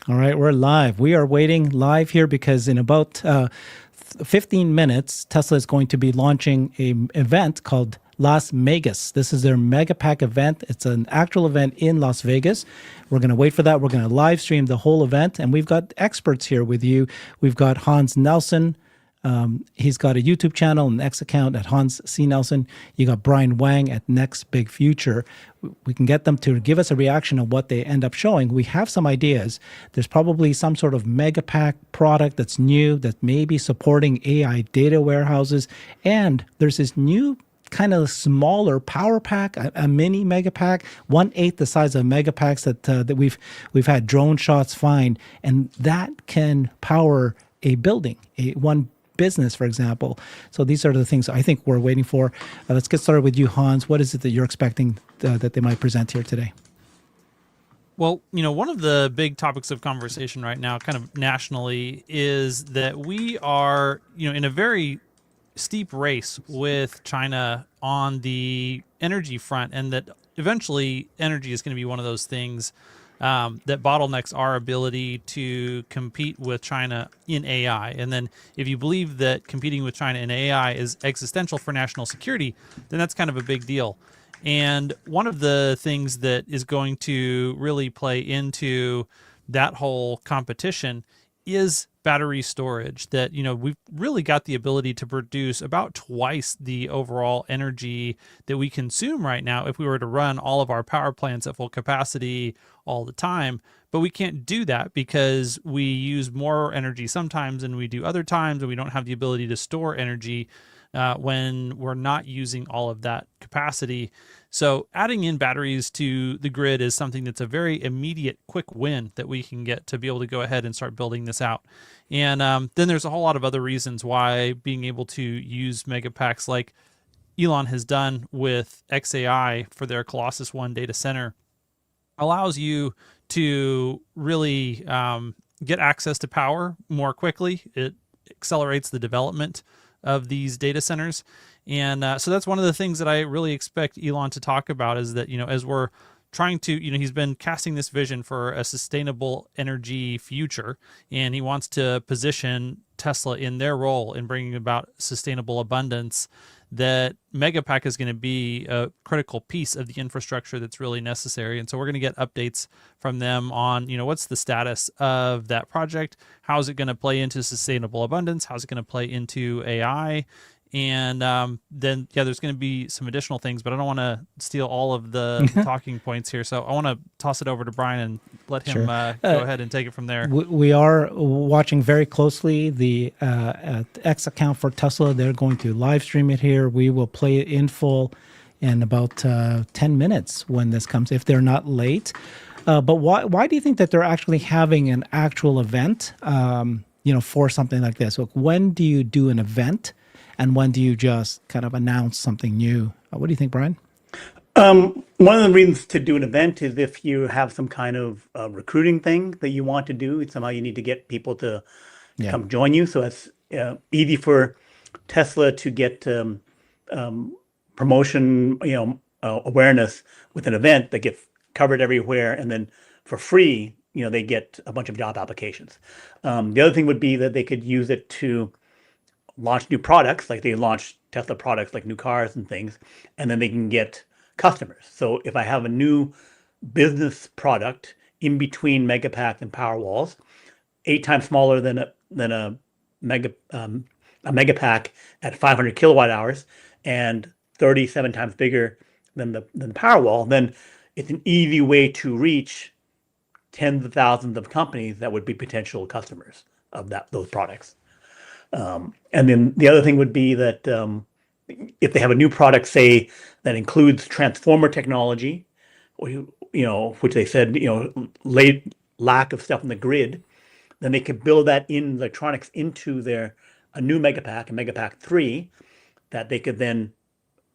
All right, we're live. We are waiting live here because in about 15 minutes, Tesla is going to be launching an event called Las Vegas. This is their Megapack event. It's an actual event in Las Vegas. We're going to wait for that. We're going to live stream the whole event, and we've got experts here with you. We've got Hans Nelson. He's got a YouTube channel and X account at Hans C. Nelson. You got Brian Wang at Next Big Future. We can get them to give us a reaction of what they end up showing. We have some ideas. There's probably some sort of Megapack product that's new that may be supporting AI data warehouses. And there's this new kind of smaller power pack, a mini Megapack, 1/8 the size of Megapacks that we've had drone shots find, and that can power a building, one business, for example. So these are the things I think we're waiting for. Let's get started with you, Hans. What is it that you're expecting that they might present here today? Well, one of the big topics of conversation right now, kind of nationally, is that we are, in a very steep race with China on the energy front, and that eventually energy is going to be one of those things that bottlenecks our ability to compete with China in AI. And then if you believe that competing with China in AI is existential for national security, then that's kind of a big deal. And one of the things that is going to really play into that whole competition is battery storage. That, we've really got the ability to produce about twice the overall energy that we consume right now if we were to run all of our power plants at full capacity all the time. But we can't do that because we use more energy sometimes than we do other times, and we don't have the ability to store energy when we're not using all of that capacity. So adding in batteries to the grid is something that's a very immediate, quick win that we can get to be able to go ahead and start building this out. And then there's a whole lot of other reasons why being able to use Megapacks like Elon has done with XAI for their Colossus One data center allows you to really get access to power more quickly. It accelerates the development of these data centers. And so that's one of the things that I really expect Elon to talk about is that, as we're trying to, he's been casting this vision for a sustainable energy future, and he wants to position Tesla in their role in bringing about sustainable abundance, that Megapack is going to be a critical piece of the infrastructure that's really necessary. And so we're going to get updates from them on, what's the status of that project? How is it going to play into sustainable abundance? How's it going to play into AI? And then, there's going to be some additional things, but I don't want to steal all of the talking points here. So I want to toss it over to Brian and let him go ahead and take it from there. We are watching very closely the X account for Tesla. They're going to live stream it here. We will play it in full in about 10 minutes when this comes, if they're not late. But why do you think that they're actually having an actual event, for something like this? Look, when do you do an event? And when do you just kind of announce something new? What do you think, Brian? One of the reasons to do an event is if you have some kind of recruiting thing that you want to do. Somehow you need to get people to come join you. So it's easy for Tesla to get promotion, awareness with an event that gets covered everywhere. And then for free, they get a bunch of job applications. The other thing would be that they could use it to launch new products, like they launch Tesla products like new cars and things, and then they can get customers. So if I have a new business product in between Megapack and Powerwalls, 8 times smaller than a Megapack at 500 kilowatt hours and 37 times bigger than the Powerwall, then it's an easy way to reach tens of thousands of companies that would be potential customers of those products. And then the other thing would be that if they have a new product, say, that includes transformer technology, which they said, lack of stuff in the grid, then they could build that in electronics into a new Megapack, a Megapack 3, that they could then,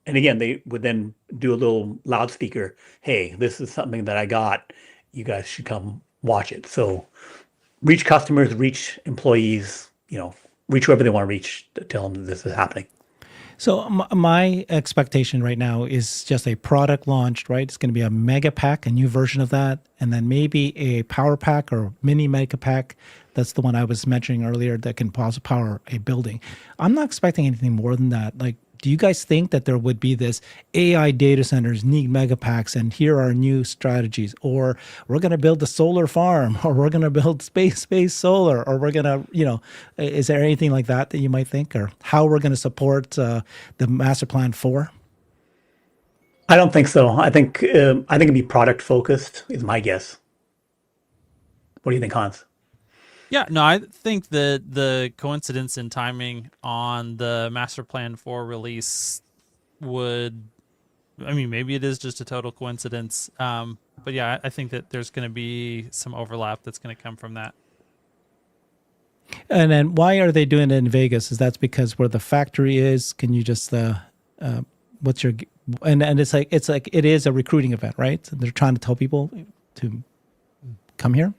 and again, they would then do a little loudspeaker, hey, this is something that I got, you guys should come watch it. So reach customers, reach employees, reach whoever they want to reach to tell them that this is happening. So my expectation right now is just a product launched, right? It's going to be a Megapack, a new version of that, and then maybe a Power Pack or mini Megapack. That's the one I was mentioning earlier that can power a building. I'm not expecting anything more than that. Like, do you guys think that there would be this AI data centers need Megapacks and here are new strategies, or we're going to build a solar farm, or we're going to build space solar, or we're going to, is there anything like that that you might think, or how we're going to support the master plan 4? I don't think so. I think it'd be product focused is my guess. What do you think, Hans? Yeah, no, I think that the coincidence in timing on the master plan 4 release maybe it is just a total coincidence. But yeah, I think that there's going to be some overlap that's going to come from that. And then why are they doing it in Vegas? Is that because where the factory is? Can you just what's your and it's like it is a recruiting event, right? So they're trying to tell people to come here.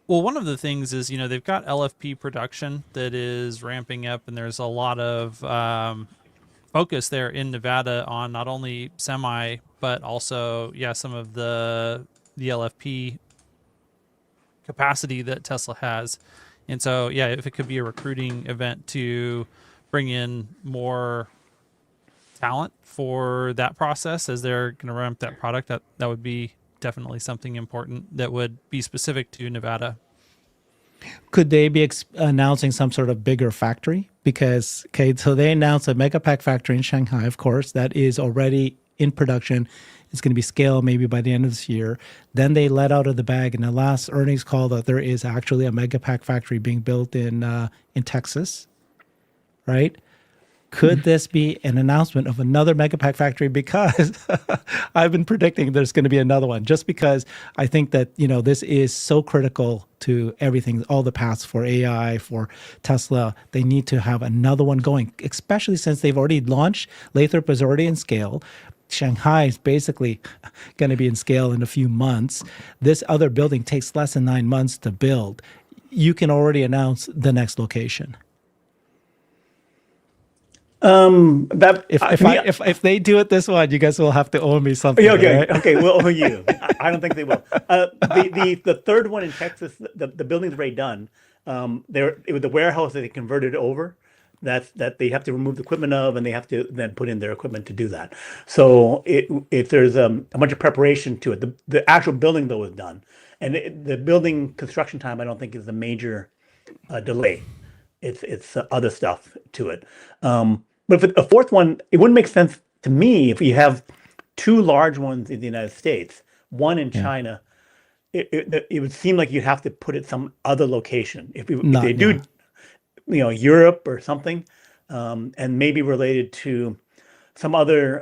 Well, one of the things is, they've got LFP production that is ramping up, and there's a lot of focus there in Nevada on not only semi, but also, some of the LFP capacity that Tesla has. And so, if it could be a recruiting event to bring in more talent for that process as they're going to ramp that product, that would be definitely something important that would be specific to Nevada. Could they be announcing some sort of bigger factory? Because, so they announced a Megapack factory in Shanghai, of course, that is already in production. It's going to be scaled maybe by the end of this year. Then they let out of the bag in the last earnings call that there is actually a Megapack factory being built in Texas, right? Could this be an announcement of another Megapack factory? Because I've been predicting there's going to be another one, just because I think that, this is so critical to everything, all the paths for AI, for Tesla. They need to have another one going, especially since they've already launched. Lathrop is already in scale. Shanghai is basically going to be in scale in a few months. This other building takes less than 9 months to build. You can already announce the next location. If they do it this one, you guys will have to owe me something. Okay, right? okay, we'll owe you. I don't think they will. The third one in Texas, the building's already done. It was the warehouse that they converted over. That they have to remove the equipment of, and they have to then put in their equipment to do that. So if there's a bunch of preparation to it, the actual building though is done, and the building construction time I don't think is a major delay. It's other stuff to it. But for a fourth one, it wouldn't make sense to me if you have two large ones in the United States, one in China. It would seem like you'd have to put it some other location. If they do, Europe or something, and maybe related to some other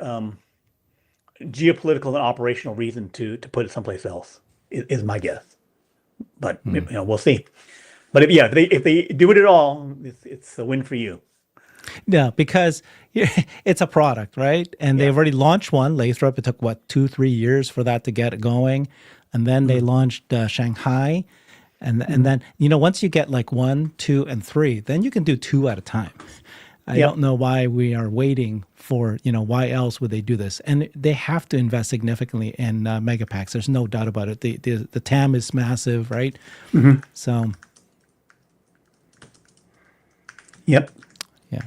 geopolitical and operational reason to put it someplace else is my guess. But we'll see. But if they do it at all, it's a win for you. Yeah, because it's a product, right? And they've already launched one, Lathrop. It took, 2-3 years for that to get it going. And then they launched Shanghai. And then, once you get like 1, 2, and 3, then you can do 2 at a time. I don't know why we are waiting for, why else would they do this? And they have to invest significantly in Megapacks. There's no doubt about it. The TAM is massive, right? Mm-hmm. So. Yep. Yeah.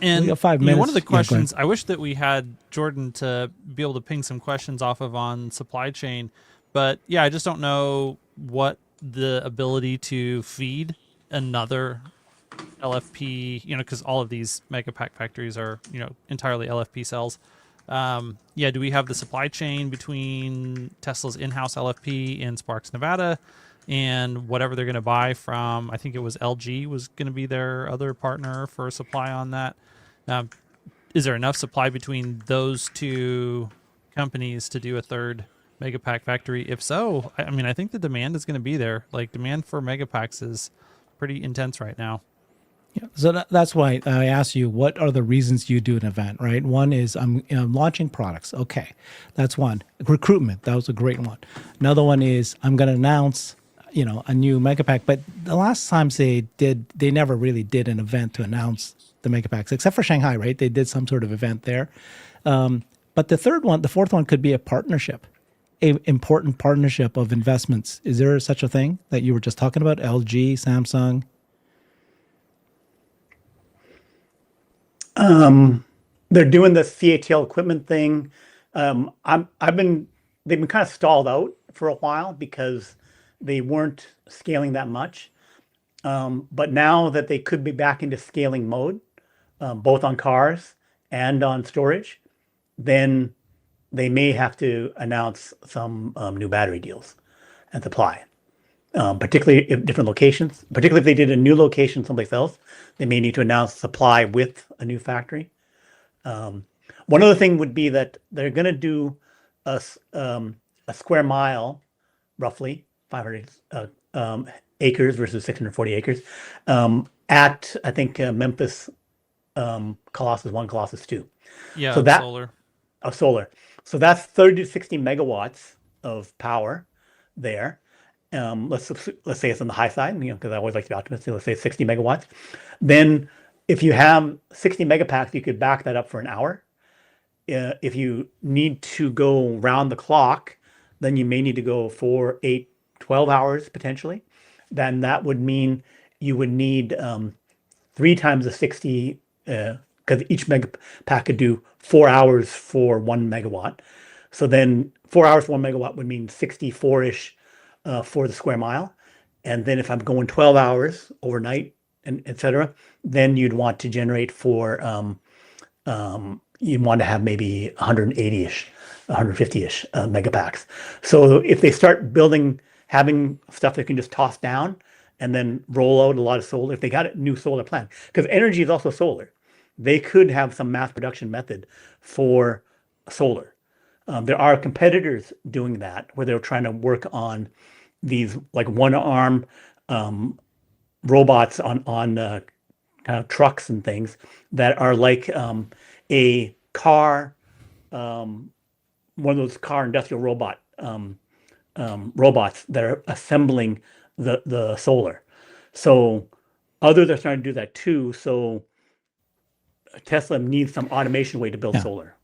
And we got 5 minutes. One of the questions, I wish that we had Jordan to be able to ping some questions off of on supply chain. But I just don't know what the ability to feed another LFP, because all of these Megapack factories are, entirely LFP cells. Do we have the supply chain between Tesla's in-house LFP in Sparks, Nevada, and whatever they're going to buy from, I think it was LG was going to be their other partner for supply on that. Is there enough supply between those two companies to do a third Megapack factory? If so, I think the demand is going to be there. Like, demand for Megapacks is pretty intense right now. Yeah, so that's why I asked you, what are the reasons you do an event, right? One is I'm launching products. Okay, that's one. Recruitment, that was a great one. Another one is I'm going to announce a new Megapack. But the last times they never really did an event to announce the Megapacks, except for Shanghai, right? They did some sort of event there. But the fourth one could be a partnership, a important partnership of investments. Is there such a thing that you were just talking about? LG, Samsung? They're doing the CATL equipment thing. They've been kind of stalled out for a while because they weren't scaling that much. But now that they could be back into scaling mode, both on cars and on storage, then they may have to announce some new battery deals and supply. Particularly if different locations, particularly if they did a new location someplace else, they may need to announce supply with a new factory. One other thing would be that they're going to do a square mile, roughly 500 acres versus 640 acres, at I think Memphis, Colossus 1, Colossus 2. Yeah, So that solar. of solar. So that's 30 to 60 megawatts of power there. Let's say it's on the high side, because I always like to be optimistic. Let's say 60 megawatts. Then, if you have 60 megapacks, you could back that up for an hour. If you need to go round the clock, then you may need to go for 8, 12 hours potentially. Then that would mean you would need 3 times the 60, because each megapack could do 4 hours for 1 megawatt. So then 4 hours for 1 megawatt would mean 64-ish for the square mile. And then if I'm going 12 hours overnight, and et cetera, then you'd want to generate for, you'd want to have maybe 180-ish, 150-ish megapacks. So if they start having stuff they can just toss down and then roll out a lot of solar, if they got a new solar plant, because energy is also solar, they could have some mass production method for solar. There are competitors doing that where they're trying to work on these like one-arm robots on kind of trucks and things that are like a car, one of those car industrial robots that are assembling the solar. So others are starting to do that too. So Tesla needs some automation way to build solar.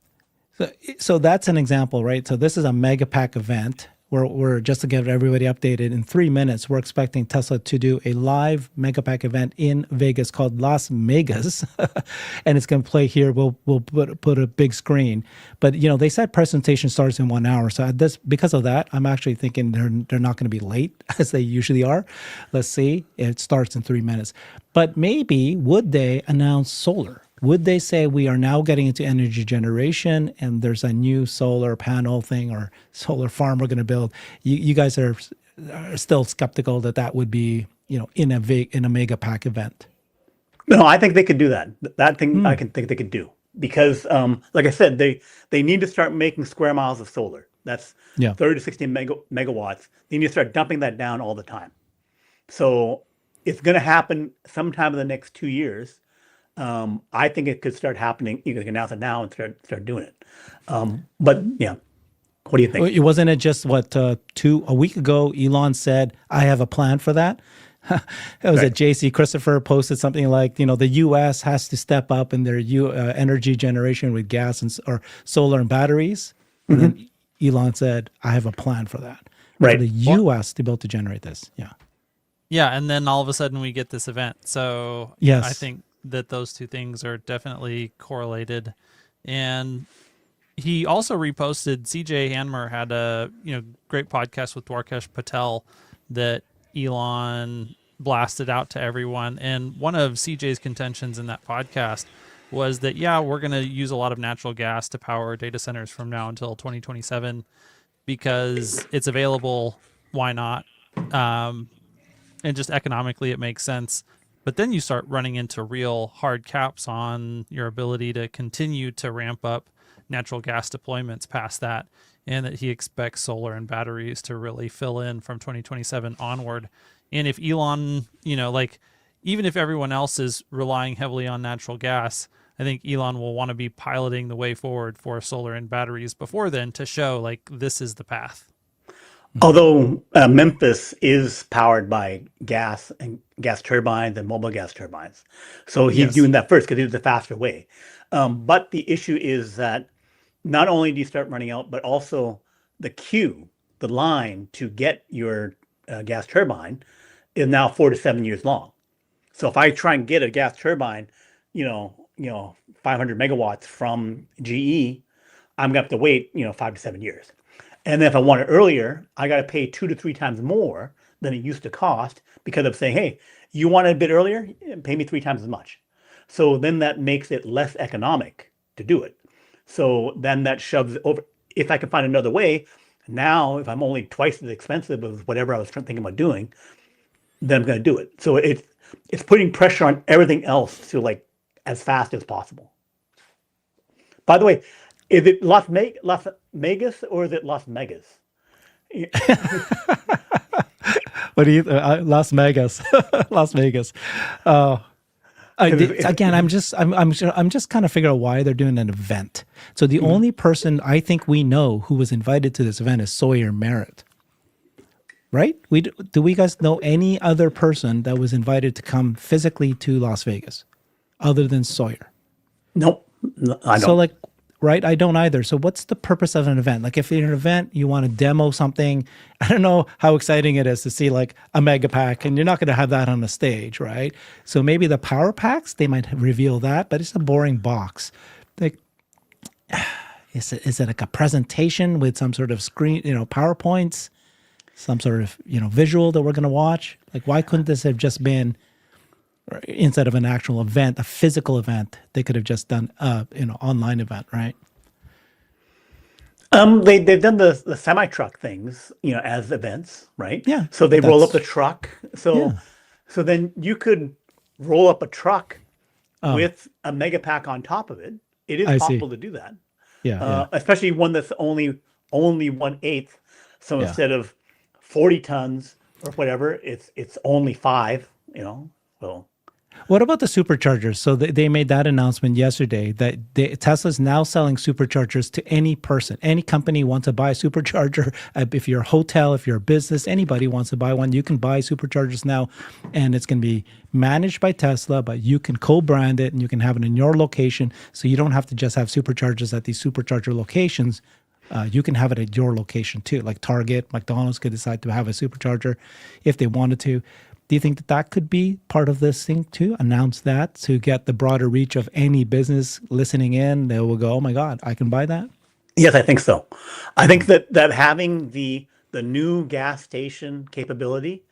So that's an example, right? So this is a Megapack event. We're just to get everybody updated. In 3 minutes, we're expecting Tesla to do a live Megapack event in Vegas called Las Megas, and it's going to play here. We'll put a big screen, but they said presentation starts in 1 hour. So because of that, I'm actually thinking they're not going to be late as they usually are. Let's see. It starts in 3 minutes, but maybe would they announce solar? Would they say we are now getting into energy generation and there's a new solar panel thing or solar farm we're going to build? You guys are still skeptical that would be in a Megapack event. No, I think they could do that. That thing I can think they could do because, like I said, they need to start making square miles of solar. That's 30 to 60 megawatts. They need to start dumping that down all the time. So it's going to happen sometime in the next 2 years. I think it could start happening. You can announce it now and start doing it. But yeah, what do you think? Wasn't it just a week ago? Elon said, "I have a plan for that." It was Right. at JC Christopher posted something like, the U.S. has to step up in their energy generation with gas or solar and batteries. And then Elon said, "I have a plan for that." Right. For the U.S. to be able to generate this. Yeah. Yeah, and then all of a sudden we get this event. So Yes. I think that those two things are definitely correlated. And he also reposted, CJ Hanmer had a great podcast with Dwarkesh Patel that Elon blasted out to everyone. And one of CJ's contentions in that podcast was that, we're going to use a lot of natural gas to power data centers from now until 2027 because it's available. Why not? And just economically, it makes sense. But then you start running into real hard caps on your ability to continue to ramp up natural gas deployments past that, and that he expects solar and batteries to really fill in from 2027 onward. And if Elon, even if everyone else is relying heavily on natural gas, I think Elon will want to be piloting the way forward for solar and batteries before then to show this is the path. Although Memphis is powered by gas and gas turbines and mobile gas turbines. So he's Yes. doing that first because it's the faster way. But the issue is that not only do you start running out, but also the queue, the line to get your gas turbine is now 4 to 7 years long. So if I try and get a gas turbine, 500 megawatts from GE, I'm gonna have to wait, 5 to 7 years. And then if I want it earlier, I got to pay 2 to 3 times more than it used to cost because of saying, hey, you want it a bit earlier? Pay me 3 times as much. So then that makes it less economic to do it. So then that shoves it over. If I can find another way, now if I'm only twice as expensive as whatever I was thinking about doing, then I'm going to do it. So it's putting pressure on everything else to like as fast as possible. By the way, is it Las Vegas or is it Las Megas? What do you Las Vegas? Las Vegas. Again, I'm just kind of figuring out why they're doing an event. So the only person I think we know who was invited to this event is Sawyer Merritt, right? Do we guys know any other person that was invited to come physically to Las Vegas, other than Sawyer? Nope, I don't. So right, I don't either. So what's the purpose of an event? Like if in an event you want to demo something, I don't know how exciting it is to see like a Megapack, and you're not going to have that on the stage, right? So maybe the power packs, they might reveal that, but it's a boring box. Like, is it like a presentation with some sort of screen, PowerPoints, some sort of, visual that we're going to watch? Like, why couldn't this have just been, instead of an actual event, a physical event? They could have just done online event, right? They've done the semi truck things, as events, right? Yeah, So they roll up that's- the truck. So Yeah. so then you could roll up a truck Oh. with a Megapack on top of it. It is I see. possible to do that, Yeah. especially one that's only 1/8. So Yeah. instead of 40 tons or whatever, it's only 5. So What about the superchargers? So they made that announcement yesterday that Tesla's now selling superchargers to any person. Any company wants to buy a supercharger. If you're a hotel, if you're a business, anybody wants to buy one, you can buy superchargers now. And it's going to be managed by Tesla, but you can co-brand it and you can have it in your location. So you don't have to just have superchargers at these supercharger locations. You can have it at your location too. Like Target, McDonald's could decide to have a supercharger if they wanted to. Do you think that could be part of this thing too? Announce that to get the broader reach of any business listening in. They will go, oh my God, I can buy that? yes, I think so. I think that having the new gas station capability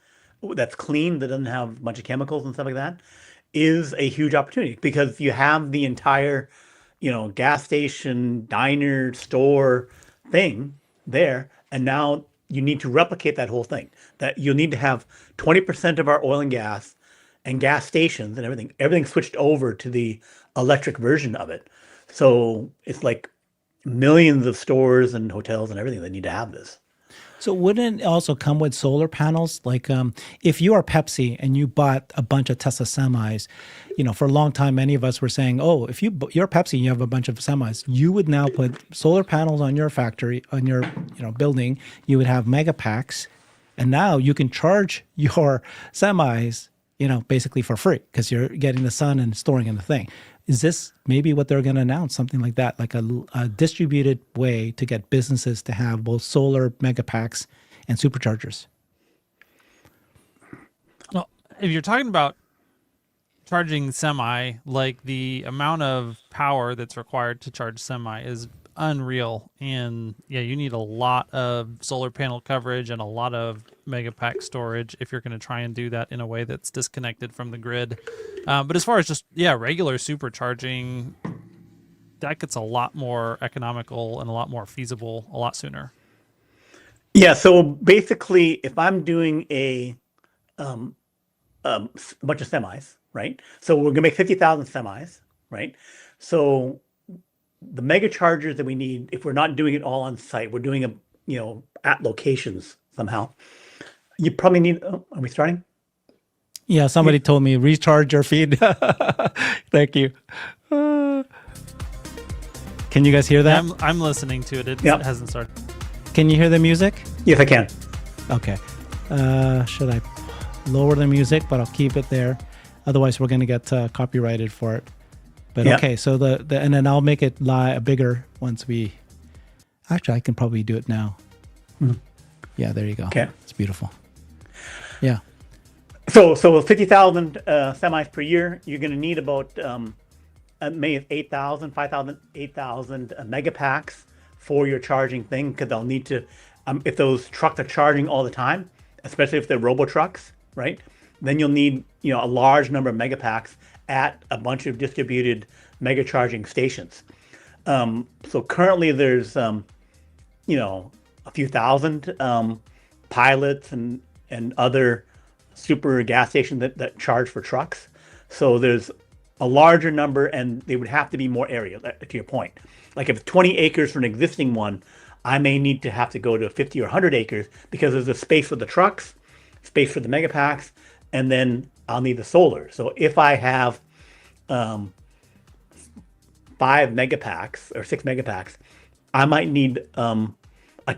that's clean, that doesn't have a bunch of chemicals and stuff like that, is a huge opportunity because you have the entire, gas station, diner, store thing there, and now you need to replicate that whole thing. That you'll need to have 20% of our oil and gas stations and everything switched over to the electric version of it. So it's like millions of stores and hotels and everything that need to have this. So wouldn't it also come with solar panels? Like if you are Pepsi and you bought a bunch of Tesla semis, for a long time, many of us were saying, oh, if you're Pepsi and you have a bunch of semis, you would now put solar panels on your factory, on your building. You would have Megapacks, and now you can charge your semis, basically for free because you're getting the sun and storing in the thing. Is this maybe what they're going to announce? Something like that, like a distributed way to get businesses to have both solar Megapacks and superchargers? Well, if you're talking about charging semi, like the amount of power that's required to charge semi is unreal. And yeah, you need a lot of solar panel coverage and a lot of Megapack storage if you're going to try and do that in a way that's disconnected from the grid. But as far as just, regular supercharging, that gets a lot more economical and a lot more feasible a lot sooner. Yeah. So basically, if I'm doing a bunch of semis, right? So we're gonna make 50,000 semis, right? So the mega chargers that we need, if we're not doing it all on site, we're doing at locations somehow. You probably need. Oh, are we starting? Yeah, somebody told me recharge your feed. Thank you. Can you guys hear that? I'm listening to it. It Yep. hasn't started. Can you hear the music? Yes, I can. Okay. Should I lower the music? But I'll keep it there. Otherwise, we're going to get copyrighted for it. But Yeah. okay, so and then I'll make it bigger once we. Actually, I can probably do it now. Yeah, there you go. Okay. It's beautiful. Yeah. So 50,000 semis per year, you're going to need about maybe 8,000, 5,000, 8,000 megapacks for your charging thing, because they'll need to, if those trucks are charging all the time, especially if they're robo trucks, right? Then you'll need, a large number of megapacks at a bunch of distributed mega charging stations. So currently there's, a few thousand pilots and other super gas stations that charge for trucks. So there's a larger number, and they would have to be more area, to your point. Like if it's 20 acres for an existing one, I may need to have to go to 50 or 100 acres, because there's a space for the trucks, space for the megapacks, and then I'll need the solar. So if I have 5 megapacks or 6 megapacks, I might need a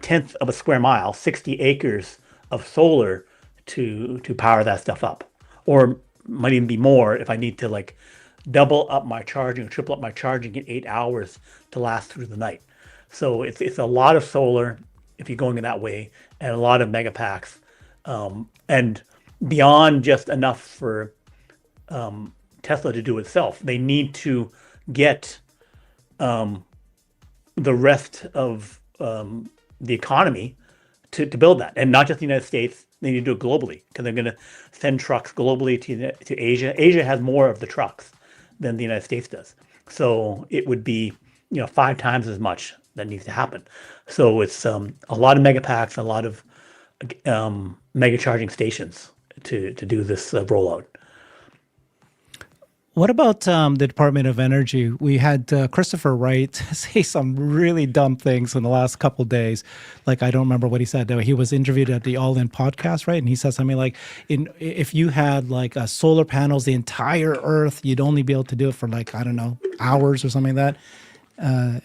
tenth of a square mile, 60 acres of solar to power that stuff up. Or might even be more if I need to like double up my charging or triple up my charging in 8 hours to last through the night. So it's a lot of solar if you're going in that way, and a lot of megapacks, and beyond just enough for Tesla to do itself. They need to get the rest of the economy to build that, and not just the United States. They need to do it globally, because they're going to send trucks globally to Asia. Asia has more of the trucks than the United States does, so it would be 5 times as much that needs to happen. So it's a lot of megapacks, a lot of mega charging stations to do this rollout. What about the Department of Energy? We had Christopher Wright say some really dumb things in the last couple of days. Like, I don't remember what he said. He was interviewed at the All In podcast, right? And he said something like, if you had like solar panels, the entire Earth, you'd only be able to do it for like, I don't know, hours or something like that.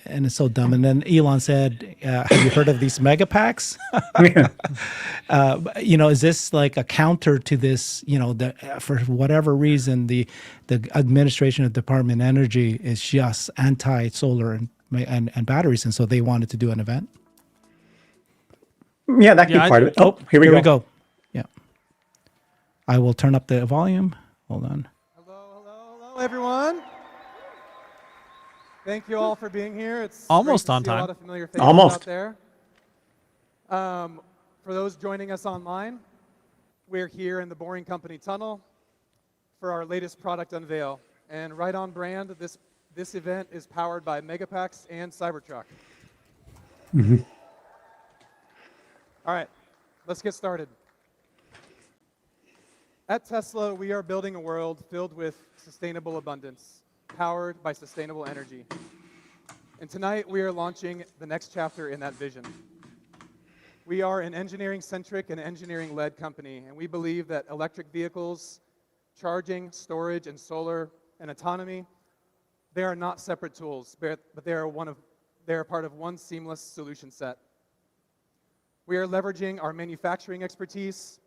And it's so dumb. And then Elon said, have you heard of these megapacks? Is this like a counter to this, for whatever reason, the administration of Department of Energy is just anti-solar and batteries. And so they wanted to do an event. Yeah, that could be part of it. Oh, here we go. Yeah. I will turn up the volume. Hold on. Hello, everyone. Thank you all for being here. It's almost great to on see time. A lot of familiar faces Almost out there. For those joining us online, we're here in the Boring Company Tunnel for our latest product unveil. And right on brand, this event is powered by Megapacks and Cybertruck. Mm-hmm. All right, let's get started. At Tesla, we are building a world filled with sustainable abundance, powered by sustainable energy. And tonight, we are launching the next chapter in that vision. We are an engineering-centric and engineering-led company, and we believe that electric vehicles, charging, storage, and solar, and autonomy, they are not separate tools, but they are part of one seamless solution set. We are leveraging our manufacturing expertise.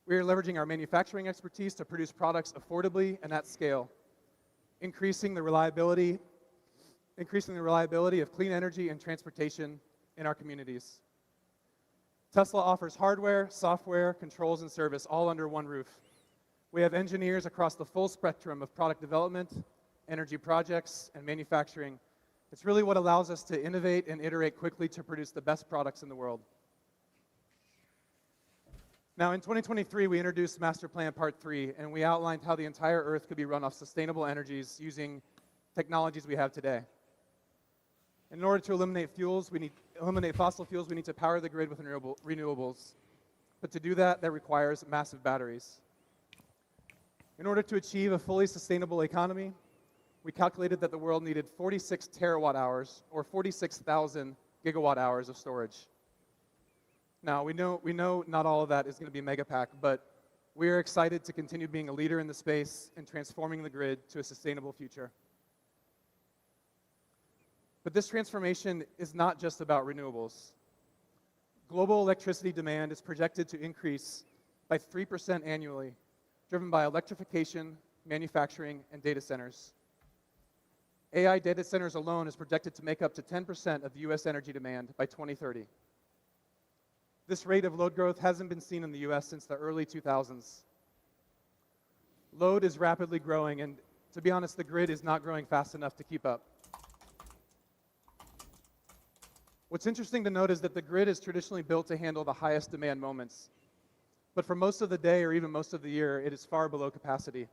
We are leveraging our manufacturing expertise to produce products affordably and at scale, increasing the reliability of clean energy and transportation in our communities. Tesla offers hardware, software, controls, and service all under one roof. We have engineers across the full spectrum of product development, energy projects, and manufacturing. It's really what allows us to innovate and iterate quickly to produce the best products in the world. Now, in 2023, we introduced Master Plan Part 3, and we outlined how the entire Earth could be run off sustainable energies using technologies we have today. In order to eliminate fossil fuels, we need to power the grid with renewables. But to do that, that requires massive batteries. In order to achieve a fully sustainable economy, we calculated that the world needed 46 terawatt hours, or 46,000 gigawatt hours of storage. Now, we know not all of that is going to be Megapack, but we are excited to continue being a leader in the space and transforming the grid to a sustainable future. But this transformation is not just about renewables. Global electricity demand is projected to increase by 3% annually, driven by electrification, manufacturing, and data centers. AI data centers alone is projected to make up to 10% of US energy demand by 2030. This rate of load growth hasn't been seen in the US since the early 2000s. Load is rapidly growing, and to be honest, the grid is not growing fast enough to keep up. What's interesting to note is that the grid is traditionally built to handle the highest demand moments. But for most of the day or even most of the year, it is far below capacity.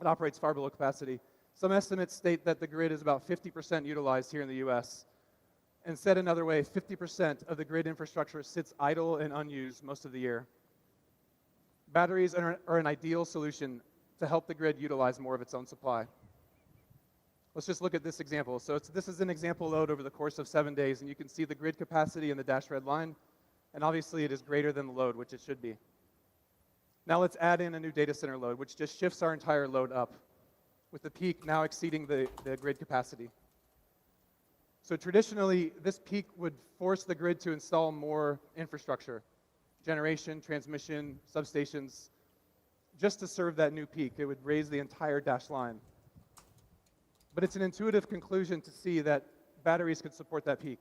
It operates far below capacity. Some estimates state that the grid is about 50% utilized here in the US. And said another way, 50% of the grid infrastructure sits idle and unused most of the year. Batteries are an ideal solution to help the grid utilize more of its own supply. Let's just look at this example. So this is an example load over the course of 7 days, and you can see the grid capacity in the dashed red line, and obviously it is greater than the load, which it should be. Now let's add in a new data center load, which just shifts our entire load up, with the peak now exceeding the grid capacity. So traditionally, this peak would force the grid to install more infrastructure, generation, transmission, substations, just to serve that new peak. It would raise the entire dashed line. But it's an intuitive conclusion to see that batteries could support that peak.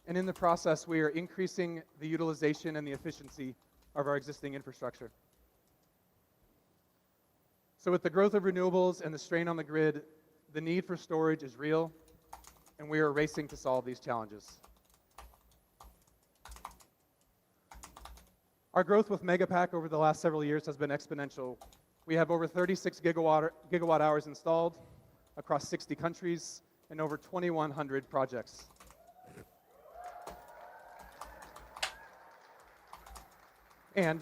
And in the process, we are increasing the utilization and the efficiency of our existing infrastructure. So with the growth of renewables and the strain on the grid, the need for storage is real, and we are racing to solve these challenges. Our growth with Megapack over the last several years has been exponential. We have over 36 gigawatt hours installed across 60 countries and over 2,100 projects. And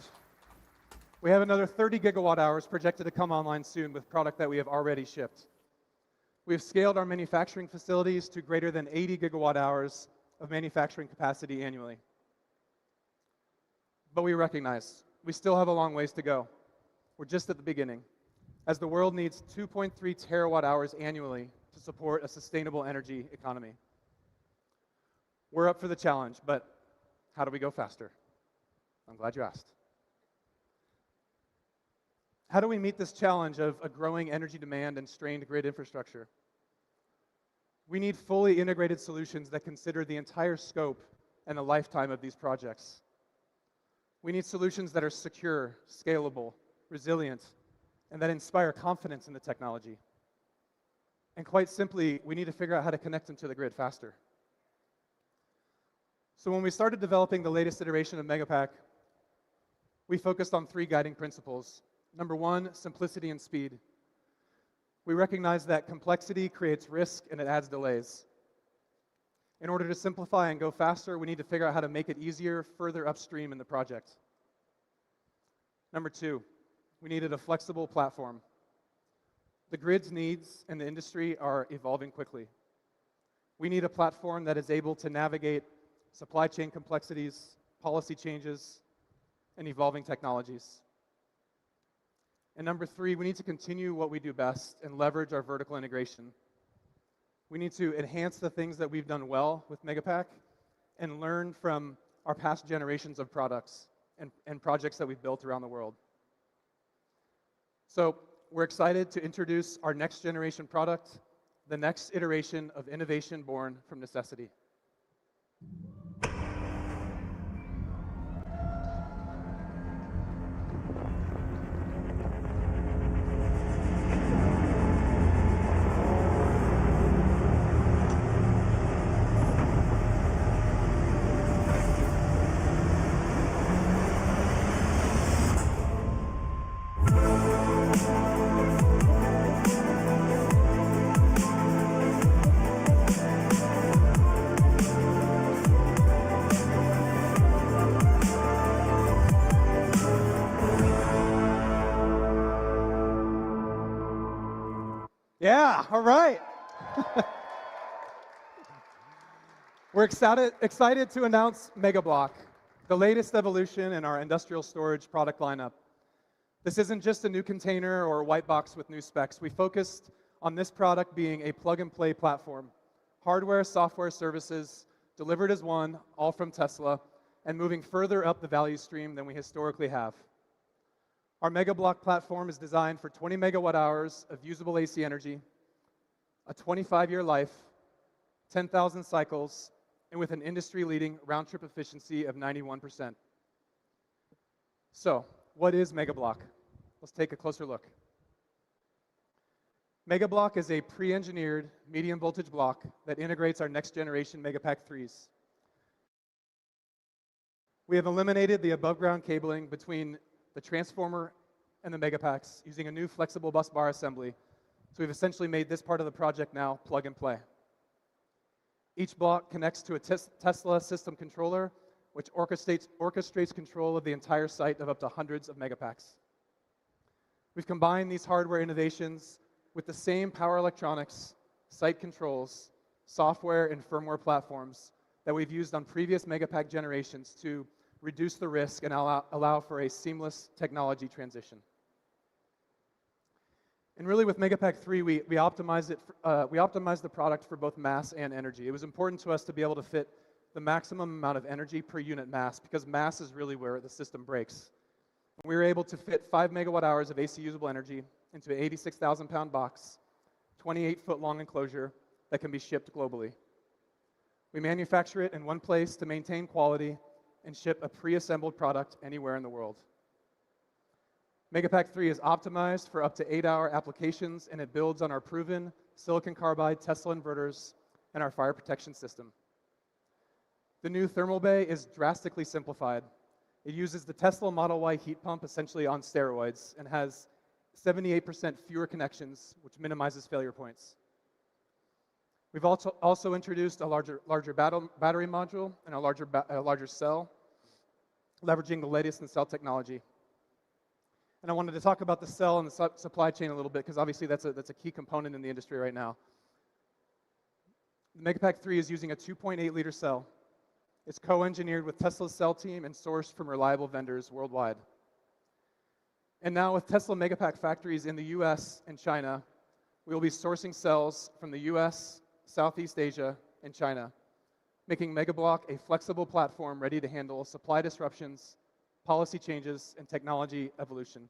we have another 30 gigawatt hours projected to come online soon with product that we have already shipped. We have scaled our manufacturing facilities to greater than 80 gigawatt hours of manufacturing capacity annually. But we recognize we still have a long ways to go. We're just at the beginning, as the world needs 2.3 terawatt hours annually to support a sustainable energy economy. We're up for the challenge, but how do we go faster? I'm glad you asked. How do we meet this challenge of a growing energy demand and strained grid infrastructure? We need fully integrated solutions that consider the entire scope and the lifetime of these projects. We need solutions that are secure, scalable, resilient, and that inspire confidence in the technology. And quite simply, we need to figure out how to connect them to the grid faster. So when we started developing the latest iteration of Megapack, we focused on 3 guiding principles. Number 1, simplicity and speed. We recognize that complexity creates risk and it adds delays. In order to simplify and go faster, we need to figure out how to make it easier further upstream in the project. Number 2, we needed a flexible platform. The grid's needs and the industry are evolving quickly. We need a platform that is able to navigate supply chain complexities, policy changes, and evolving technologies. And number 3, we need to continue what we do best and leverage our vertical integration. We need to enhance the things that we've done well with Megapack and learn from our past generations of products and projects that we've built around the world. So we're excited to introduce our next generation product, the next iteration of innovation born from necessity. Yeah, all right. We're excited to announce Megablock, the latest evolution in our industrial storage product lineup. This isn't just a new container or a white box with new specs. We focused on this product being a plug-and-play platform. Hardware, software, services, delivered as one, all from Tesla, and moving further up the value stream than we historically have. Our Megablock platform is designed for 20 megawatt hours of usable AC energy, a 25-year life, 10,000 cycles, and with an industry-leading round-trip efficiency of 91%. So, what is Megablock? Let's take a closer look. Megablock is a pre-engineered medium voltage block that integrates our next generation Megapack 3s. We have eliminated the above ground cabling between the transformer and the Megapacks using a new flexible bus bar assembly. So we've essentially made this part of the project now plug and play. Each block connects to a Tesla system controller, which orchestrates control of the entire site of up to hundreds of Megapacks. We've combined these hardware innovations with the same power electronics, site controls, software, and firmware platforms that we've used on previous Megapack generations to reduce the risk and allow for a seamless technology transition. And really, with Megapack 3, we optimized the product for both mass and energy. It was important to us to be able to fit the maximum amount of energy per unit mass, because mass is really where the system breaks. We were able to fit 5 megawatt hours of AC usable energy into an 86,000 pound box, 28-foot long enclosure that can be shipped globally. We manufacture it in one place to maintain quality and ship a pre-assembled product anywhere in the world. Megapack 3 is optimized for up to 8-hour applications, and it builds on our proven silicon carbide Tesla inverters and our fire protection system. The new thermal bay is drastically simplified. It uses the Tesla Model Y heat pump essentially on steroids and has 78% fewer connections, which minimizes failure points. We've also introduced a larger battery module and a larger cell, leveraging the latest in cell technology. And I wanted to talk about the cell and the supply chain a little bit, because obviously that's a key component in the industry right now. The Megapack 3 is using a 2.8 liter cell. It's co-engineered with Tesla's cell team and sourced from reliable vendors worldwide. And now with Tesla Megapack factories in the US and China, we will be sourcing cells from the US, Southeast Asia, and China, making Megablock a flexible platform ready to handle supply disruptions, policy changes, and technology evolution.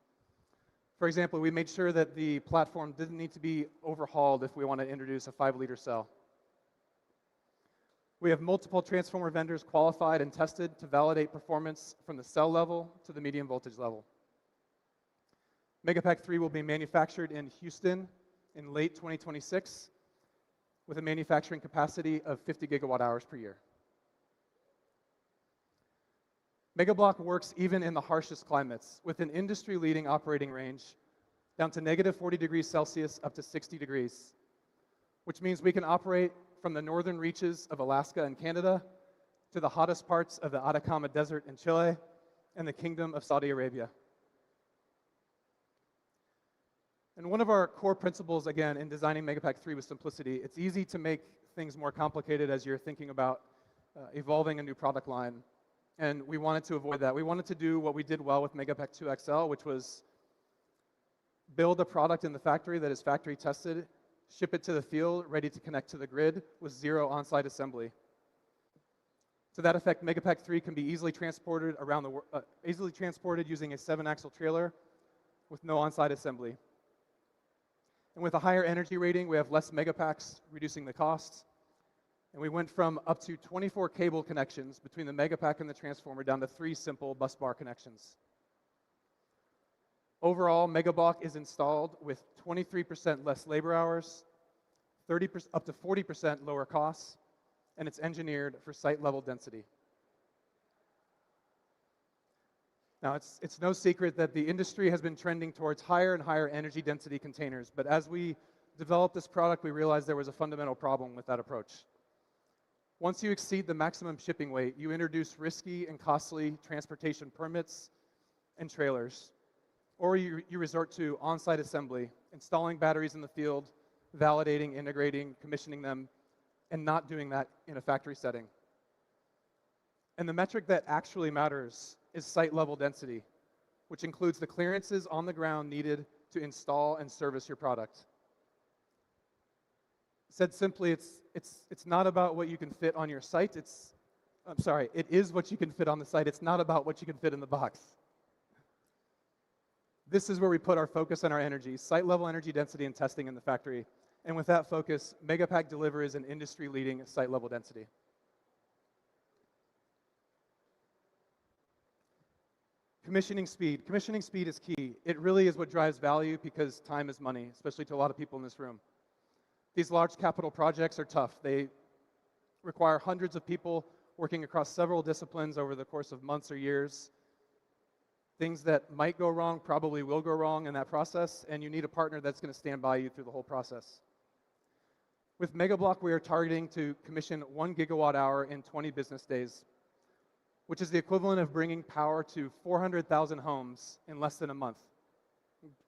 For example, we made sure that the platform didn't need to be overhauled if we want to introduce a 5-liter cell. We have multiple transformer vendors qualified and tested to validate performance from the cell level to the medium voltage level. Megapack 3 will be manufactured in Houston in late 2026 with a manufacturing capacity of 50 gigawatt hours per year. Megablock works even in the harshest climates, with an industry-leading operating range down to negative 40 degrees Celsius up to 60 degrees, which means we can operate from the northern reaches of Alaska and Canada to the hottest parts of the Atacama Desert in Chile and the Kingdom of Saudi Arabia. And one of our core principles, again, in designing Megapack 3 was simplicity. It's easy to make things more complicated as you're thinking about evolving a new product line. And we wanted to avoid that. We wanted to do what we did well with Megapack 2 XL, which was build a product in the factory that is factory tested, ship it to the field, ready to connect to the grid with zero on-site assembly. To that effect, Megapack 3 can be easily transported using a 7-axle trailer with no on-site assembly. And with a higher energy rating, we have less Megapacks, reducing the costs. And we went from up to 24 cable connections between the Megapack and the transformer down to 3 simple bus bar connections. Overall, Megablock is installed with 23% less labor hours, up to 40% lower costs, and it's engineered for site-level density. Now, it's no secret that the industry has been trending towards higher and higher energy density containers, but as we developed this product, we realized there was a fundamental problem with that approach. Once you exceed the maximum shipping weight, you introduce risky and costly transportation permits and trailers, or you resort to on-site assembly, installing batteries in the field, validating, integrating, commissioning them, and not doing that in a factory setting. And the metric that actually matters is site-level density, which includes the clearances on the ground needed to install and service your product. Said simply, it's not about what you can fit on your site, it's I'm sorry, it is what you can fit on the site. It's not about what you can fit in the box. This is where we put our focus and our energy, site-level energy density and testing in the factory. And with that focus, Megapack delivers an industry-leading site-level density. Commissioning speed. Commissioning speed is key. It really is what drives value because time is money, especially to a lot of people in this room. These large capital projects are tough. They require hundreds of people working across several disciplines over the course of months or years. Things that might go wrong probably will go wrong in that process, and you need a partner that's going to stand by you through the whole process. With Megablock, we are targeting to commission 1 gigawatt hour in 20 business days, which is the equivalent of bringing power to 400,000 homes in less than a month,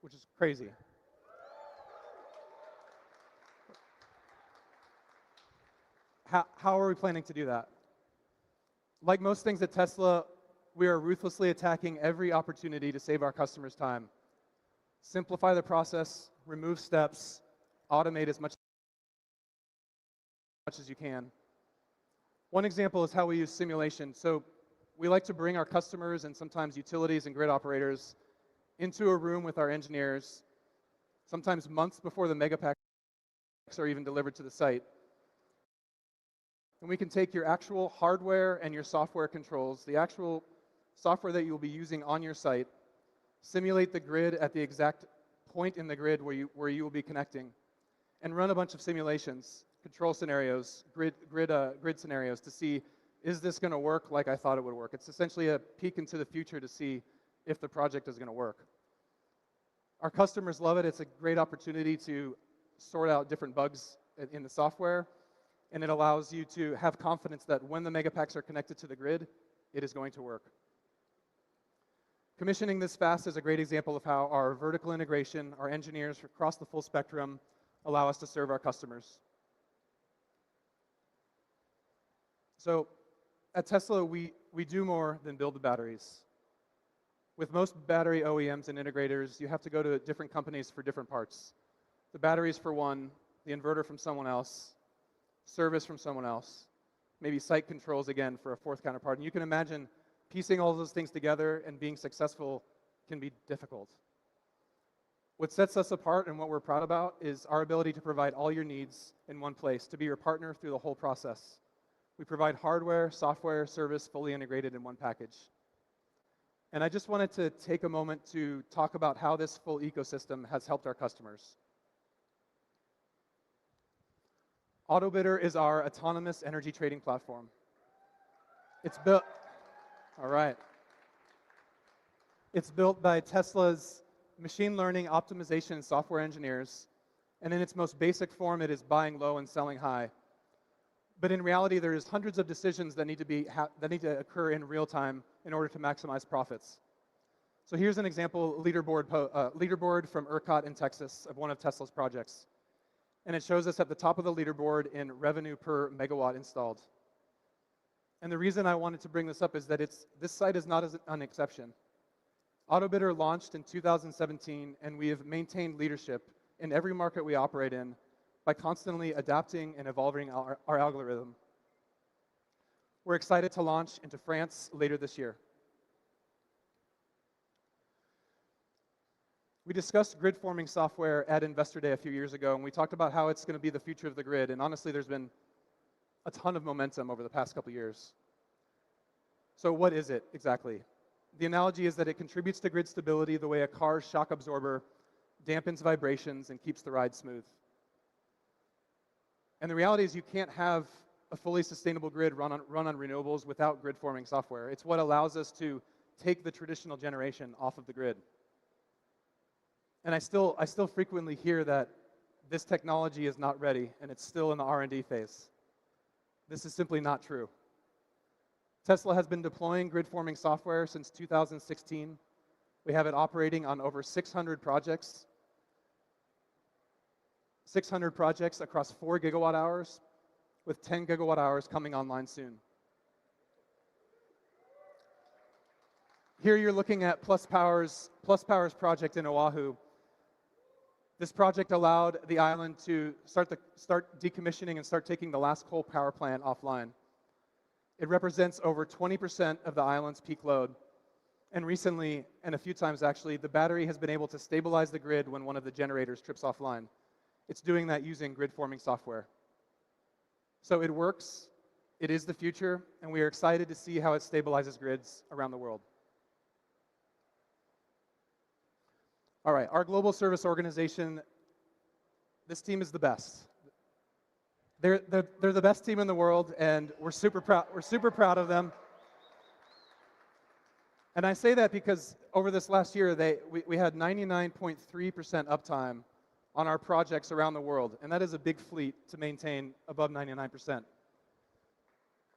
which is crazy. How are we planning to do that? Like most things at Tesla, we are ruthlessly attacking every opportunity to save our customers time. Simplify the process, remove steps, automate as much as you can. One example is how we use simulation. So we like to bring our customers and sometimes utilities and grid operators into a room with our engineers, sometimes months before the Megapacks are even delivered to the site. And we can take your actual hardware and your software controls, the actual software that you'll be using on your site, simulate the grid at the exact point in the grid where you will be connecting, and run a bunch of simulations, control scenarios, grid scenarios to see, is this going to work like I thought it would work? It's essentially a peek into the future to see if the project is going to work. Our customers love it. It's a great opportunity to sort out different bugs in the software, and it allows you to have confidence that when the Megapacks are connected to the grid, it is going to work. Commissioning this fast is a great example of how our vertical integration, our engineers across the full spectrum, allow us to serve our customers. So at Tesla, we do more than build the batteries. With most battery OEMs and integrators, you have to go to different companies for different parts. The batteries for one, the inverter from someone else, service from someone else, maybe site controls again for a fourth counterpart. And you can imagine piecing all those things together and being successful can be difficult. What sets us apart and what we're proud about is our ability to provide all your needs in one place, to be your partner through the whole process. We provide hardware, software, service fully integrated in one package. And I just wanted to take a moment to talk about how this full ecosystem has helped our customers. AutoBidder is our autonomous energy trading platform. It's built, all right. It's built by Tesla's machine learning optimization and software engineers. And in its most basic form, it is buying low and selling high. But in reality, there's hundreds of decisions that need to occur in real time in order to maximize profits. So here's an example leaderboard from ERCOT in Texas of one of Tesla's projects. And it shows us at the top of the leaderboard in revenue per megawatt installed. And the reason I wanted to bring this up is that this site is not an exception. AutoBidder launched in 2017, and we have maintained leadership in every market we operate in by constantly adapting and evolving our algorithm. We're excited to launch into France later this year. We discussed grid forming software at Investor Day a few years ago, and we talked about how it's going to be the future of the grid. And honestly, there's been a ton of momentum over the past couple years. So what is it exactly? The analogy is that it contributes to grid stability the way a car's shock absorber dampens vibrations and keeps the ride smooth. And the reality is you can't have a fully sustainable grid run on renewables without grid forming software. It's what allows us to take the traditional generation off of the grid. And I still frequently hear that this technology is not ready and it's still in the R&D phase. This is simply not true. Tesla has been deploying grid forming software since 2016. We have it operating on over 600 projects. 600 projects across 4 gigawatt hours, with 10 gigawatt hours coming online soon. Here you're looking at Plus Power's project in Oahu. This project allowed the island to start decommissioning and start taking the last coal power plant offline. It represents over 20% of the island's peak load. And recently, and a few times actually, the battery has been able to stabilize the grid when one of the generators trips offline. It's doing that using grid forming software. So it works, it is the future, and we are excited to see how it stabilizes grids around the world. All right, our global service organization, this team is the best. They're the best team in the world, and we're super proud of them. And I say that because over this last year, we had 99.3% uptime on our projects around the world, and that is a big fleet to maintain above 99%.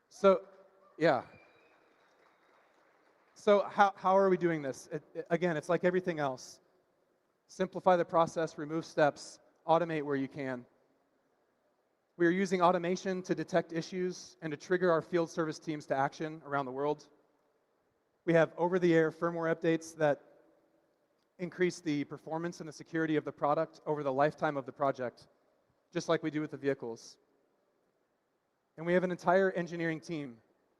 So, yeah. So how are we doing this? Again, it's like everything else. Simplify the process, remove steps, automate where you can. We are using automation to detect issues and to trigger our field service teams to action around the world. We have over-the-air firmware updates that increase the performance and the security of the product over the lifetime of the project, just like we do with the vehicles. And we have an entire engineering team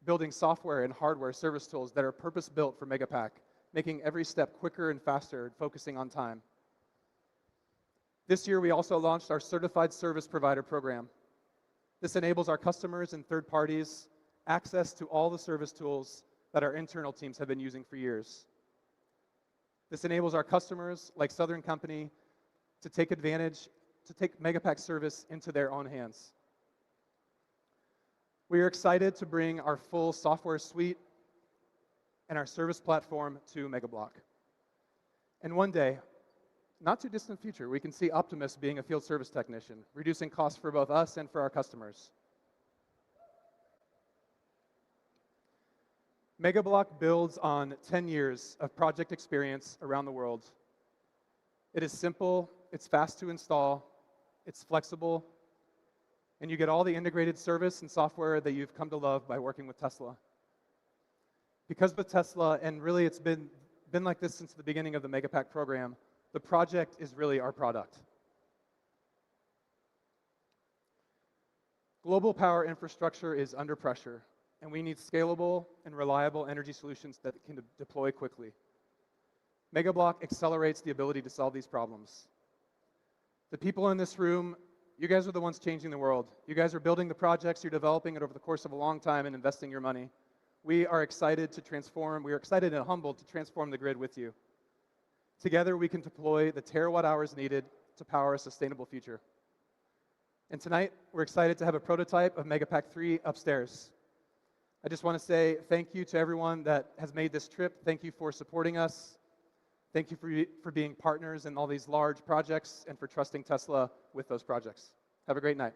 building software and hardware service tools that are purpose-built for Megapack, making every step quicker and faster and focusing on time. This year, we also launched our Certified Service Provider program. This enables our customers and third parties access to all the service tools that our internal teams have been using for years. This enables our customers, like Southern Company, to take Megapack service into their own hands. We are excited to bring our full software suite and our service platform to Megablock. And one day, not too distant future, we can see Optimus being a field service technician, reducing costs for both us and for our customers. Megablock builds on 10 years of project experience around the world. It is simple, it's fast to install, it's flexible, and you get all the integrated service and software that you've come to love by working with Tesla. Because with Tesla, and really it's been like this since the beginning of the Megapack program, the project is really our product. Global power infrastructure is under pressure, and we need scalable and reliable energy solutions that can deploy quickly. Megablock accelerates the ability to solve these problems. The people in this room, you guys are the ones changing the world. You guys are building the projects, you're developing it over the course of a long time and investing your money. We are excited to transform, we are excited and humbled to transform the grid with you. Together, we can deploy the terawatt hours needed to power a sustainable future. And tonight, we're excited to have a prototype of Megapack 3 upstairs. I just want to say thank you to everyone that has made this trip. Thank you for supporting us. Thank you for being partners in all these large projects and for trusting Tesla with those projects. Have a great night.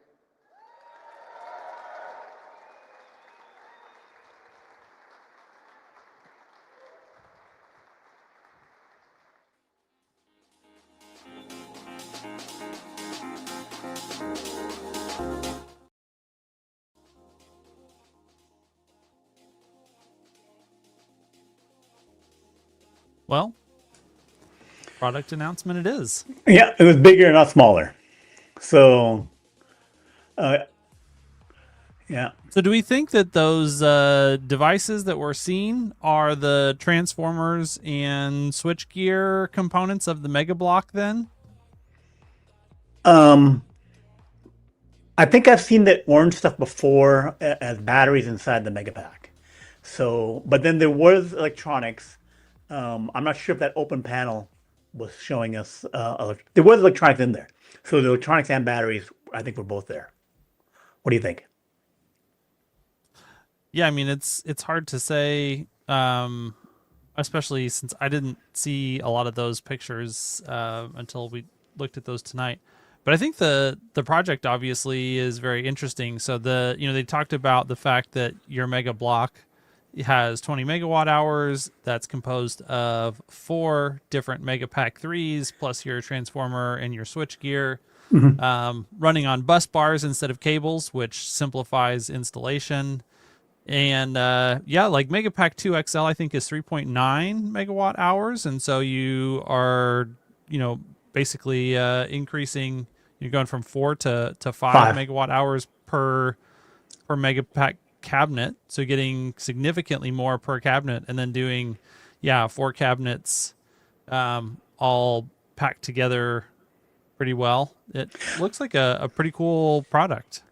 Well, product announcement it is. Yeah, it was bigger, not smaller. So, yeah. So do we think that those devices that we're seeing are the transformers and switchgear components of the Megablock then? I think I've seen that orange stuff before as batteries inside the Megapack. So, but then there was electronics. I'm not sure if that open panel was showing us. There was electronics in there. So the electronics and batteries, I think, were both there. What do you think? Yeah, I mean, it's hard to say, especially since I didn't see a lot of those pictures until we looked at those tonight. But I think the project obviously is very interesting. So they talked about the fact that your Megablock has 20 megawatt hours. That's composed of 4 different Megapack 3s plus your transformer and your switchgear, running on bus bars instead of cables, which simplifies installation. And like Megapack 2 XL, I think is 3.9 megawatt hours, and so you are basically increasing. You're going from 4 to 5 megawatt hours per Megapack cabinet, so getting significantly more per cabinet, and then doing, 4 cabinets all packed together pretty well. It looks like a pretty cool product.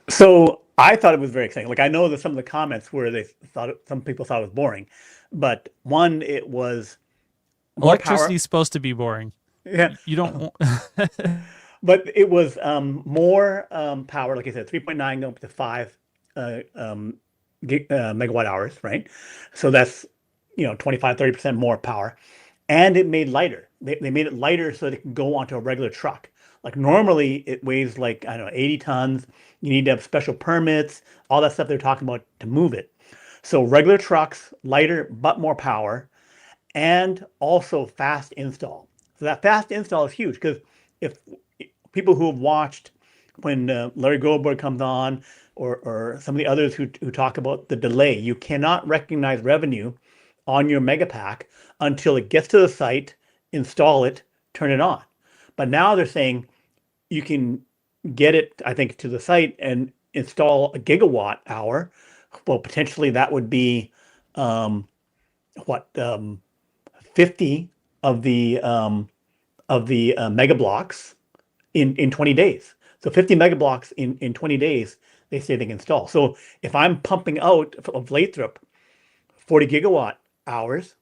So I thought it was very exciting. Like, I know that some of the comments where some people thought it was boring, but one, it was more Electricity is supposed to be boring. Yeah. You don't. But it was more power, like I said, 3.9 going up to 5 megawatt hours, right? So that's 25-30% more power, and it made lighter. They made it lighter so that it can go onto a regular truck. Like, normally it weighs like, I don't know, 80 tons. You need to have special permits, all that stuff they're talking about to move it. So regular trucks, lighter but more power, and also fast install. So that fast install is huge, because if people who have watched when Larry Goldberg comes on, or some of the others who talk about the delay, you cannot recognize revenue on your Megapack until it gets to the site, install it, turn it on. But now they're saying you can get it, I think, to the site and install a gigawatt hour. Well, potentially that would be 50 of the Megablocks in 20 days. So 50 Megablocks in 20 days, they say they can install. So if I'm pumping out of Lathrop 40 gigawatt hours,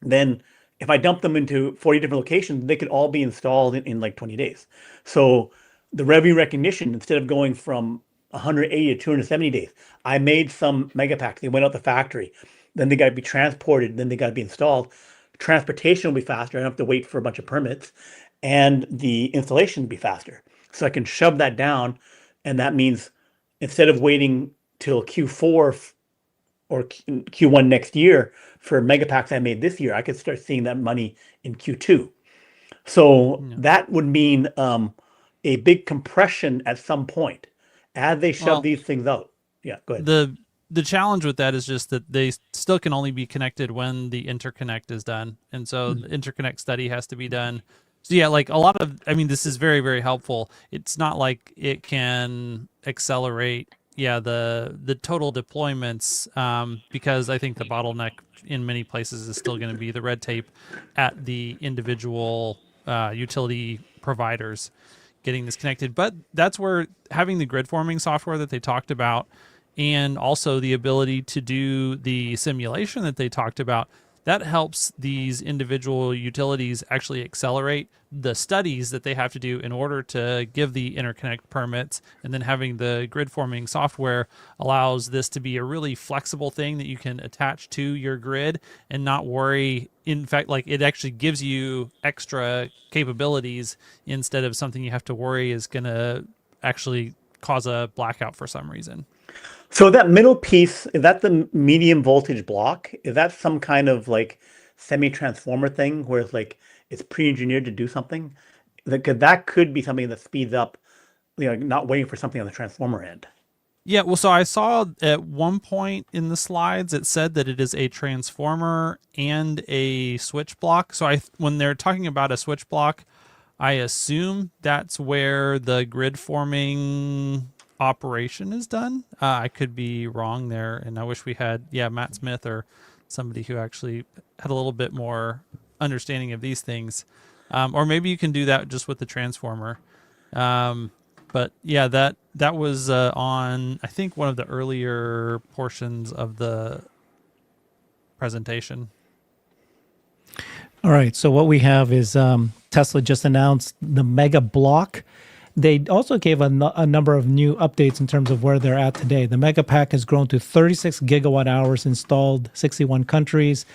then if I dump them into 40 different locations, they could all be installed in like 20 days. So the revenue recognition, instead of going from 180 to 270 days, I made some Megapacks. They went out the factory. Then they got to be transported. Then they got to be installed. Transportation will be faster. I don't have to wait for a bunch of permits. And the installation will be faster. So I can shove that down. And that means instead of waiting till Q4 or Q1 next year for Megapacks I made this year, I could start seeing that money in Q2. So that would mean a big compression at some point as they shove these things out. Yeah, go ahead. The challenge with that is just that they still can only be connected when the interconnect is done. And so the interconnect study has to be done. So like a lot of, this is very, very helpful. It's not like it can accelerate, the total deployments, because I think the bottleneck in many places is still going to be the red tape at the individual utility providers getting this connected. But that's where having the grid forming software that they talked about, and also the ability to do the simulation that they talked about, that helps these individual utilities actually accelerate the studies that they have to do in order to give the interconnect permits. And then having the grid forming software allows this to be a really flexible thing that you can attach to your grid and not worry. In fact, like, it actually gives you extra capabilities instead of something you have to worry is going to actually cause a blackout for some reason. So that middle piece, is that the medium voltage block? Is that some kind of like semi-transformer thing where it's like it's pre-engineered to do something? That could be something that speeds up, not waiting for something on the transformer end. Yeah, well, so I saw at one point in the slides, it said that it is a transformer and a switch block. So when they're talking about a switch block, I assume that's where the grid forming operation is done. I could be wrong there, and I wish we had Matt Smith or somebody who actually had a little bit more understanding of these things, or maybe you can do that just with the transformer. But that was on, I think, one of the earlier portions of the presentation. All right, so what we have is Tesla just announced the Megablock. They also gave a number of new updates in terms of where they're at today. The Megapack has grown to 36 gigawatt hours installed, 61 countries.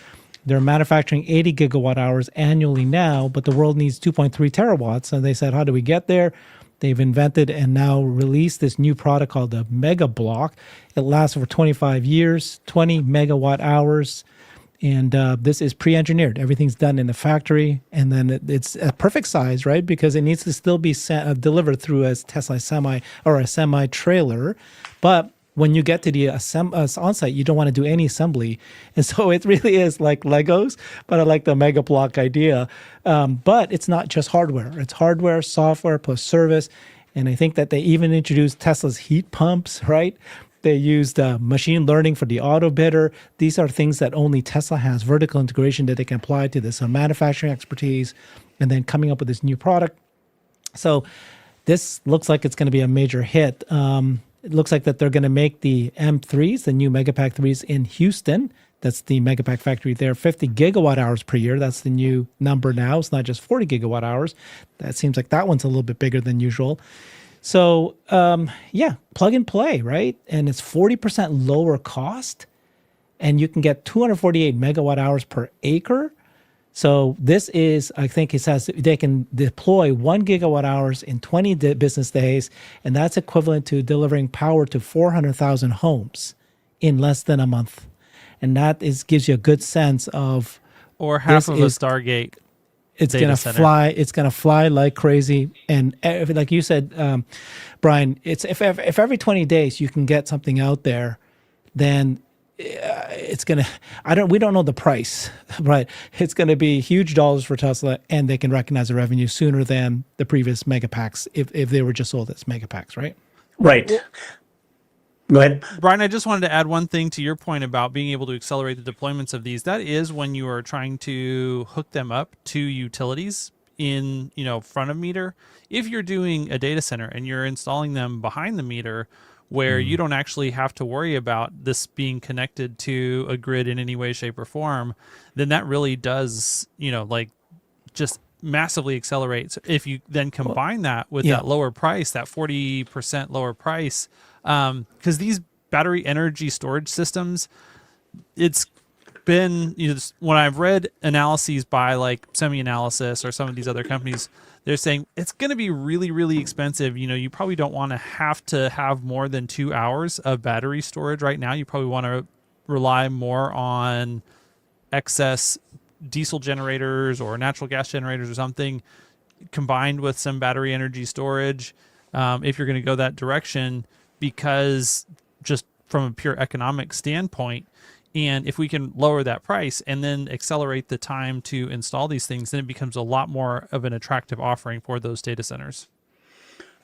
They're manufacturing 80 gigawatt hours annually now, but the world needs 2.3 terawatts. And they said, how do we get there? They've invented and now released this new product called the Megablock. It lasts for 25 years, 20 megawatt hours. And this is pre-engineered. Everything's done in the factory, and then it's a perfect size, right? Because it needs to still be delivered through a Tesla semi or a semi-trailer. But when you get to the on-site, you don't want to do any assembly. And so it really is like Legos, but I like the Megablock idea. But it's not just hardware. It's hardware, software, plus service. And I think that they even introduced Tesla's heat pumps, right? They used machine learning for the auto bidder. These are things that only Tesla has, vertical integration that they can apply to this manufacturing expertise, and then coming up with this new product. So this looks like it's going to be a major hit. It looks like that they're going to make the M3s, the new Megapack 3s in Houston. That's the Megapack factory there, 50 gigawatt hours per year. That's the new number now. It's not just 40 gigawatt hours. That seems like that one's a little bit bigger than usual. So yeah, plug and play, right? And it's 40% lower cost, and you can get 248 megawatt hours per acre. So this is, I think it says they can deploy 1 gigawatt hours in 20 business days, and that's equivalent to delivering power to 400,000 homes in less than a month. And that gives you a good sense of, or half of a Stargate. It's going to fly. It's going to fly like crazy. And like you said, Brian, it's if every 20 days you can get something out there, then it's going to, we don't know the price, but it's going to be huge dollars for Tesla, and they can recognize the revenue sooner than the previous Megapacks if they were just sold as Megapacks, right? Right. Go ahead. Brian, I just wanted to add one thing to your point about being able to accelerate the deployments of these. That is when you are trying to hook them up to utilities in, front of meter. If you're doing a data center and you're installing them behind the meter, where you don't actually have to worry about this being connected to a grid in any way, shape, or form, then that really does, just massively accelerate. So if you then combine that with that lower price, that 40% lower price, because these battery energy storage systems, it's been, when I've read analyses by like SemiAnalysis or some of these other companies, they're saying it's going to be really, really expensive. You probably don't want to have more than 2 hours of battery storage right now. You probably want to rely more on excess diesel generators or natural gas generators or something combined with some battery energy storage if you're going to go that direction, because just from a pure economic standpoint. And if we can lower that price and then accelerate the time to install these things, then it becomes a lot more of an attractive offering for those data centers.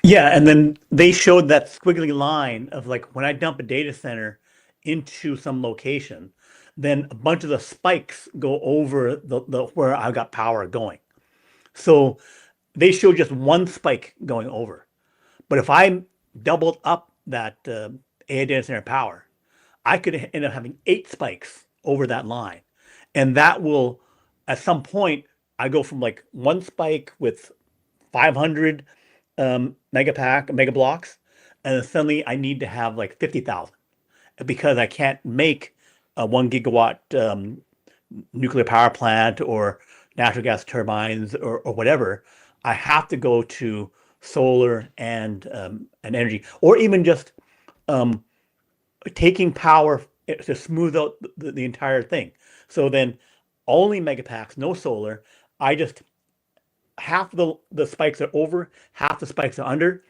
Yeah, and then they showed that squiggly line of like when I dump a data center into some location, then a bunch of the spikes go over the where I got power going. So they showed just one spike going over. But if I doubled up that AI data center power, I could end up having 8 spikes over that line. And that will, at some point, I go from like one spike with 500 megablocks, and then suddenly I need to have like 50,000 because I can't make a 1 gigawatt nuclear power plant or natural gas turbines or whatever. I have to go to solar and energy, or even just taking power to smooth out the entire thing. So then only Megapacks, no solar. I just, half the spikes are over, half the spikes are under.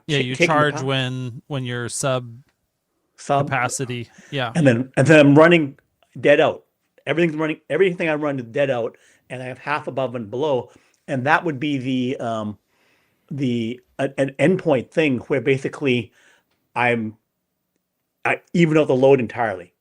You charge when you're sub capacity. Yeah. And then I'm running dead out. Everything I run is dead out, and I have half above and below. And that would be an endpoint thing where basically I even out the load entirely,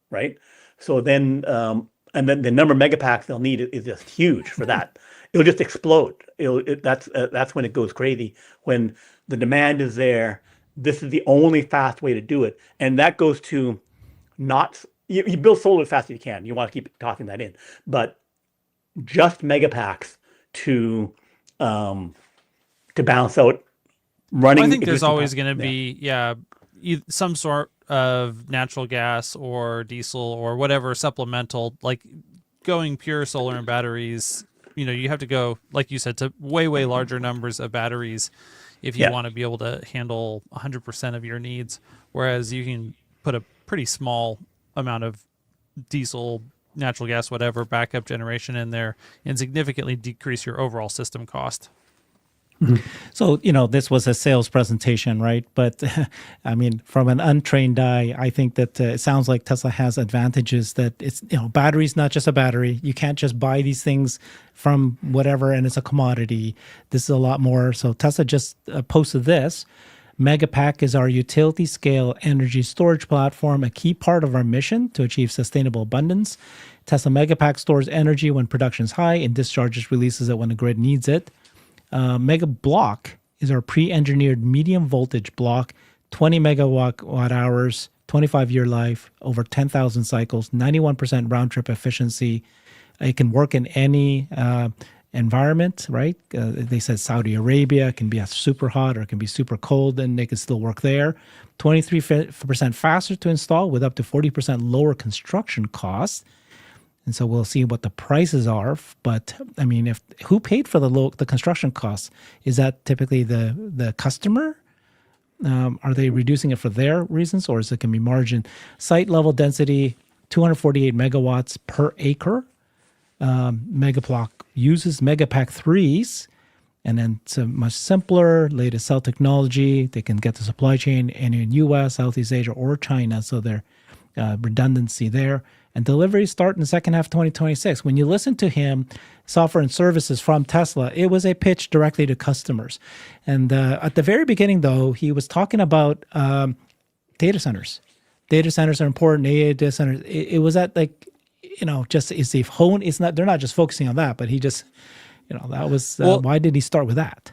right? So then, and then the number of megapacks they'll need is just huge for that. It'll just explode. That's when it goes crazy. When the demand is there, this is the only fast way to do it, and that goes to not you build solar as fast as you can. You want to keep talking that in, but just megapacks to balance out running. I think there's always going to be some sort of natural gas or diesel or whatever supplemental, like going pure solar and batteries. You have to go, like you said, to way larger numbers of batteries if you want to be able to handle 100% of your needs, whereas you can put a pretty small amount of diesel, natural gas, whatever backup generation in there and significantly decrease your overall system cost. Mm-hmm. So, this was a sales presentation, right? But I mean, from an untrained eye, I think that it sounds like Tesla has advantages that it's, battery's not just a battery. You can't just buy these things from whatever and it's a commodity. This is a lot more. So Tesla just posted this. Megapack is our utility-scale energy storage platform, a key part of our mission to achieve sustainable abundance. Tesla Megapack stores energy when production is high and discharges releases it when the grid needs it. Megablock is our pre-engineered medium voltage block, 20 megawatt hours, 25-year life, over 10,000 cycles, 91% round trip efficiency. It can work in any environment, right? They said Saudi Arabia can be super hot or it can be super cold, and they can still work there. 23% faster to install with up to 40% lower construction costs. And so we'll see what the prices are. But I mean, who paid for the construction costs? Is that typically the customer? Are they reducing it for their reasons, or is it going to be margin? Site level density, 248 megawatts per acre. Megablock uses Megapack 3s, and then it's a much simpler, latest cell technology. They can get the supply chain in U.S., Southeast Asia, or China, so there's redundancy there. And deliveries start in the second half of 2026. When you listen to him, software and services from Tesla, it was a pitch directly to customers. And at the very beginning, though, he was talking about data centers. Data centers are important. AI data centers. It was at just is the hone. It's not. They're not just focusing on that, but he just, that was why did he start with that?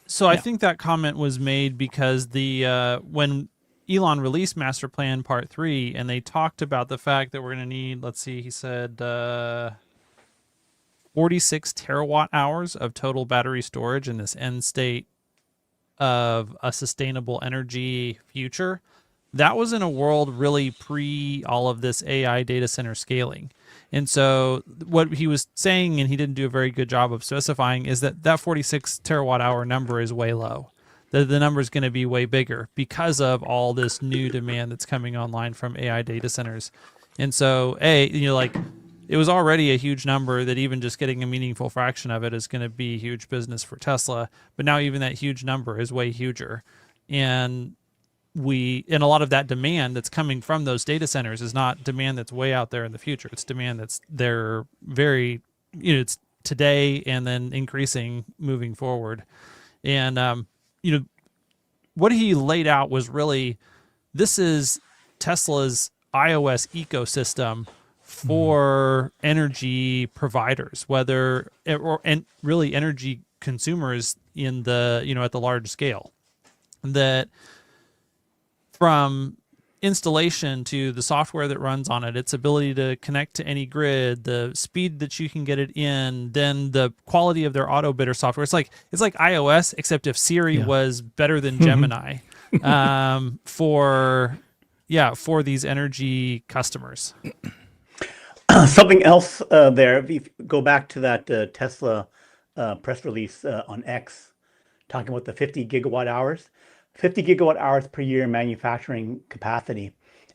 So I think that comment was made because when Elon released Master Plan Part 3, and they talked about the fact that we're going to need, let's see, he said 46 terawatt hours of total battery storage in this end state of a sustainable energy future. That was in a world really pre all of this AI data center scaling. And so what he was saying, and he didn't do a very good job of specifying, is that 46 terawatt hour number is way low. The number is going to be way bigger because of all this new demand that's coming online from AI data centers. And so, it was already a huge number that even just getting a meaningful fraction of it is going to be huge business for Tesla. But now even that huge number is way huger. And a lot of that demand that's coming from those data centers is not demand that's way out there in the future. It's demand that's there very, it's today and then increasing moving forward. And, what he laid out was really, this is Tesla's iOS ecosystem for energy providers, and really energy consumers in the, at the large scale. That from installation to the software that runs on it, its ability to connect to any grid, the speed that you can get it in, then the quality of their auto bidder software. It's like iOS, except if Siri was better than Gemini for these energy customers. Something else there, if you go back to that Tesla press release on X, talking about the 50 gigawatt hours. 50 gigawatt hours per year manufacturing capacity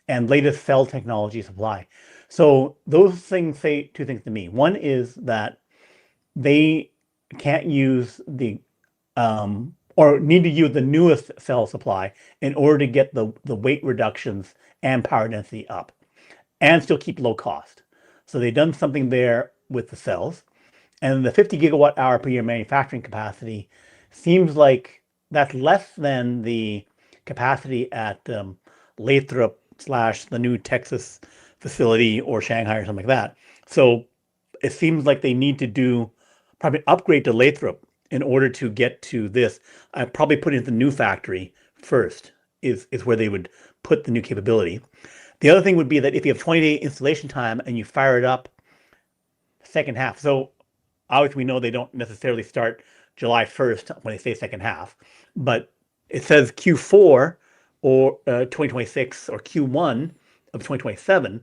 and latest cell technology supply. So those things say two things to me. One is that they can't use or need to use the newest cell supply in order to get the weight reductions and power density up and still keep low cost. So they've done something there with the cells. And the 50 gigawatt hour per year manufacturing capacity seems like that's less than the capacity at Lathrop / the new Texas facility or Shanghai or something like that. So it seems like they need to probably upgrade to Lathrop in order to get to this. I probably put it in the new factory first is where they would put the new capability. The other thing would be that if you have 20-day installation time and you fire it up second half. So obviously we know they don't necessarily start July 1st when they say second half, but it says Q4 or 2026 or Q1 of 2027,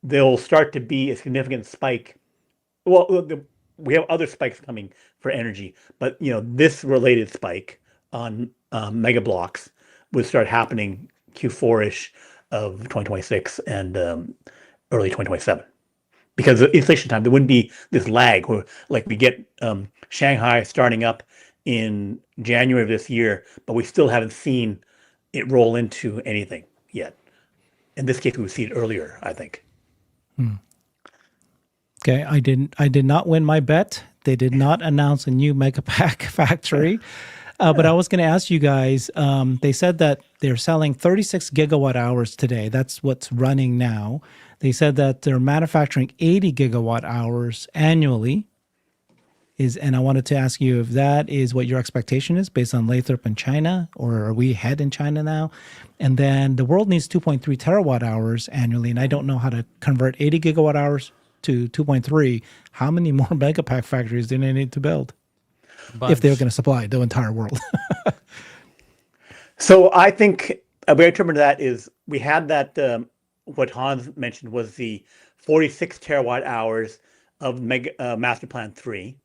there'll start to be a significant spike. Well, we have other spikes coming for energy, but this related spike on megablocks would start happening Q4-ish of 2026 and early 2027. Because of inflation time, there wouldn't be this lag where we get Shanghai starting up in January of this year, but we still haven't seen it roll into anything yet. In this case, we would see it earlier, I think. Okay, I did not win my bet. They did not announce a new Megapack factory. But I was going to ask you guys, they said that they're selling 36 gigawatt hours today. That's what's running now. They said that they're manufacturing 80 gigawatt hours annually. And I wanted to ask you if that is what your expectation is based on Lathrop in China, or are we ahead in China now? And then the world needs 2.3 terawatt hours annually, and I don't know how to convert 80 gigawatt hours to 2.3. How many more Megapack factories do they need to build if they're going to supply the entire world? So I think a way to interpret that is we had that, what Hans mentioned was the 46 terawatt hours of Master Plan 3.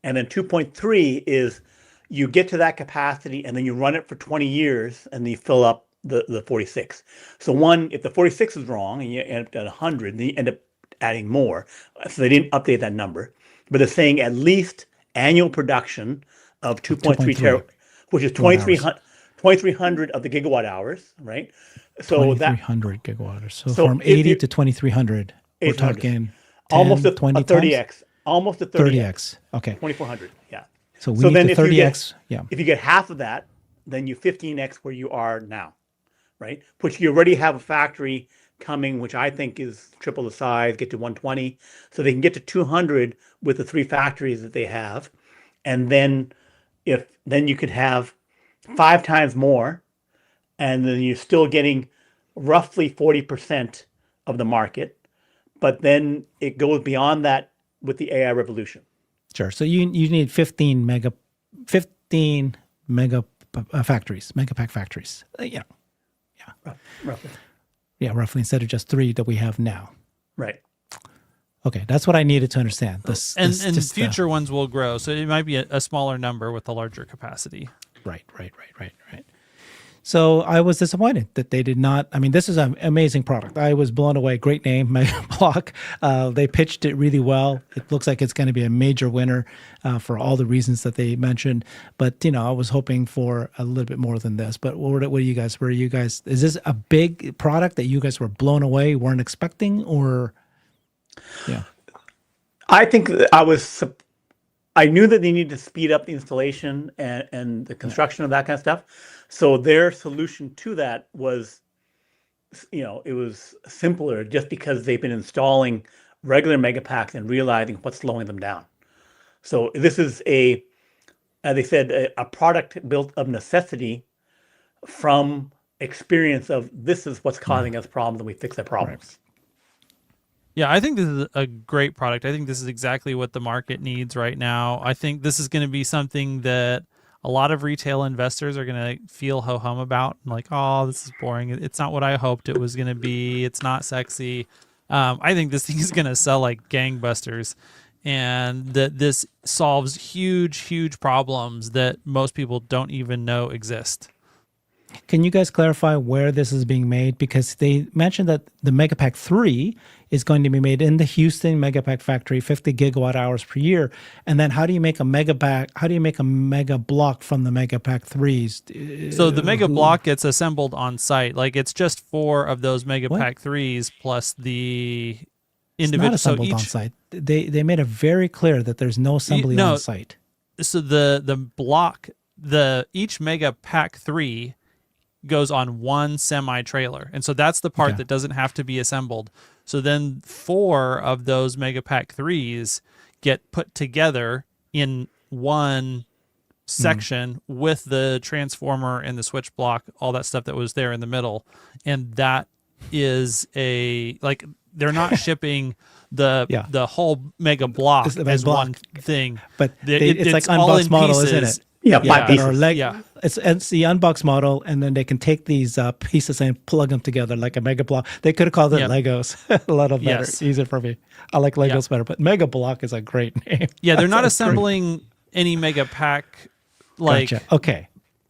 And then 2.3 is you get to that capacity and then you run it for 20 years and then you fill up the 46. So one, if the 46 is wrong and you end up at 100, then you end up adding more. So they didn't update that number. But they're saying at least annual production of 2.3 terawatt, which is 2,300 of the gigawatt hours, right? So 2,300 gigawatt hours. So from 80 to 2,300, we're talking 10, almost a 20 30x. times? Almost a 30x. Okay. 2,400. Yeah. So we need the 30x. If you get half of that, then you 15x where you are now, right? Which you already have a factory coming, which I think is triple the size, get to 120. So they can get to 200 with the 3 factories that they have. And then then you could have 5 times more, and then you're still getting roughly 40% of the market. But then it goes beyond that with the AI revolution. Sure. So you need 15 mega factories, Megapack factories. Roughly. Yeah, roughly, instead of just 3 that we have now. Right. Okay, that's what I needed to understand. And future ones will grow, so it might be a smaller number with a larger capacity. Right. So I was disappointed that they did not. I mean, this is an amazing product. I was blown away. Great name, Megablock. They pitched it really well. It looks like it's going to be a major winner for all the reasons that they mentioned. But I was hoping for a little bit more than this. But what are you guys? Is this a big product that you guys were blown away, weren't expecting, or? Yeah. I think that I knew that they needed to speed up the installation and the construction of that kind of stuff. So their solution to that was, it was simpler just because they've been installing regular Megapacks and realizing what's slowing them down. So this is as they said, a product built of necessity from experience of this is what's causing us problems and we fix the problems. Right. Yeah, I think this is a great product. I think this is exactly what the market needs right now. I think this is going to be something that a lot of retail investors are going to feel ho-hum about. Like, oh, this is boring. It's not what I hoped it was going to be. It's not sexy. I think this thing is going to sell like gangbusters, and that this solves huge problems that most people don't even know exist. Can you guys clarify where this is being made? Because they mentioned that the Megapack 3 is going to be made in the Houston Megapack factory, 50 gigawatt hours per year. And then how do you make a Megapack? How do you make a Megablock from the Megapack 3s? So the Megablock gets assembled on site. Like, it's just 4 of those Megapack 3s plus the individual. It's not assembled on site. They made it very clear that there's no assembly on site. So the block, each Megapack 3 goes on one semi-trailer. And so that's the part that doesn't have to be assembled. So then 4 of those Megapack 3s get put together in one section with the transformer and the switch block, all that stuff that was there in the middle. And that is they're not shipping the whole Megablock as one thing. But it's like unboxed model, isn't it? Yeah, 5 pieces. It's the unbox model, and then they can take these pieces and plug them together like a Megablock. They could have called it Legos. A lot of better, easier for me. I like Legos better, but Megablock is a great name. Yeah, they're not assembling any Megapack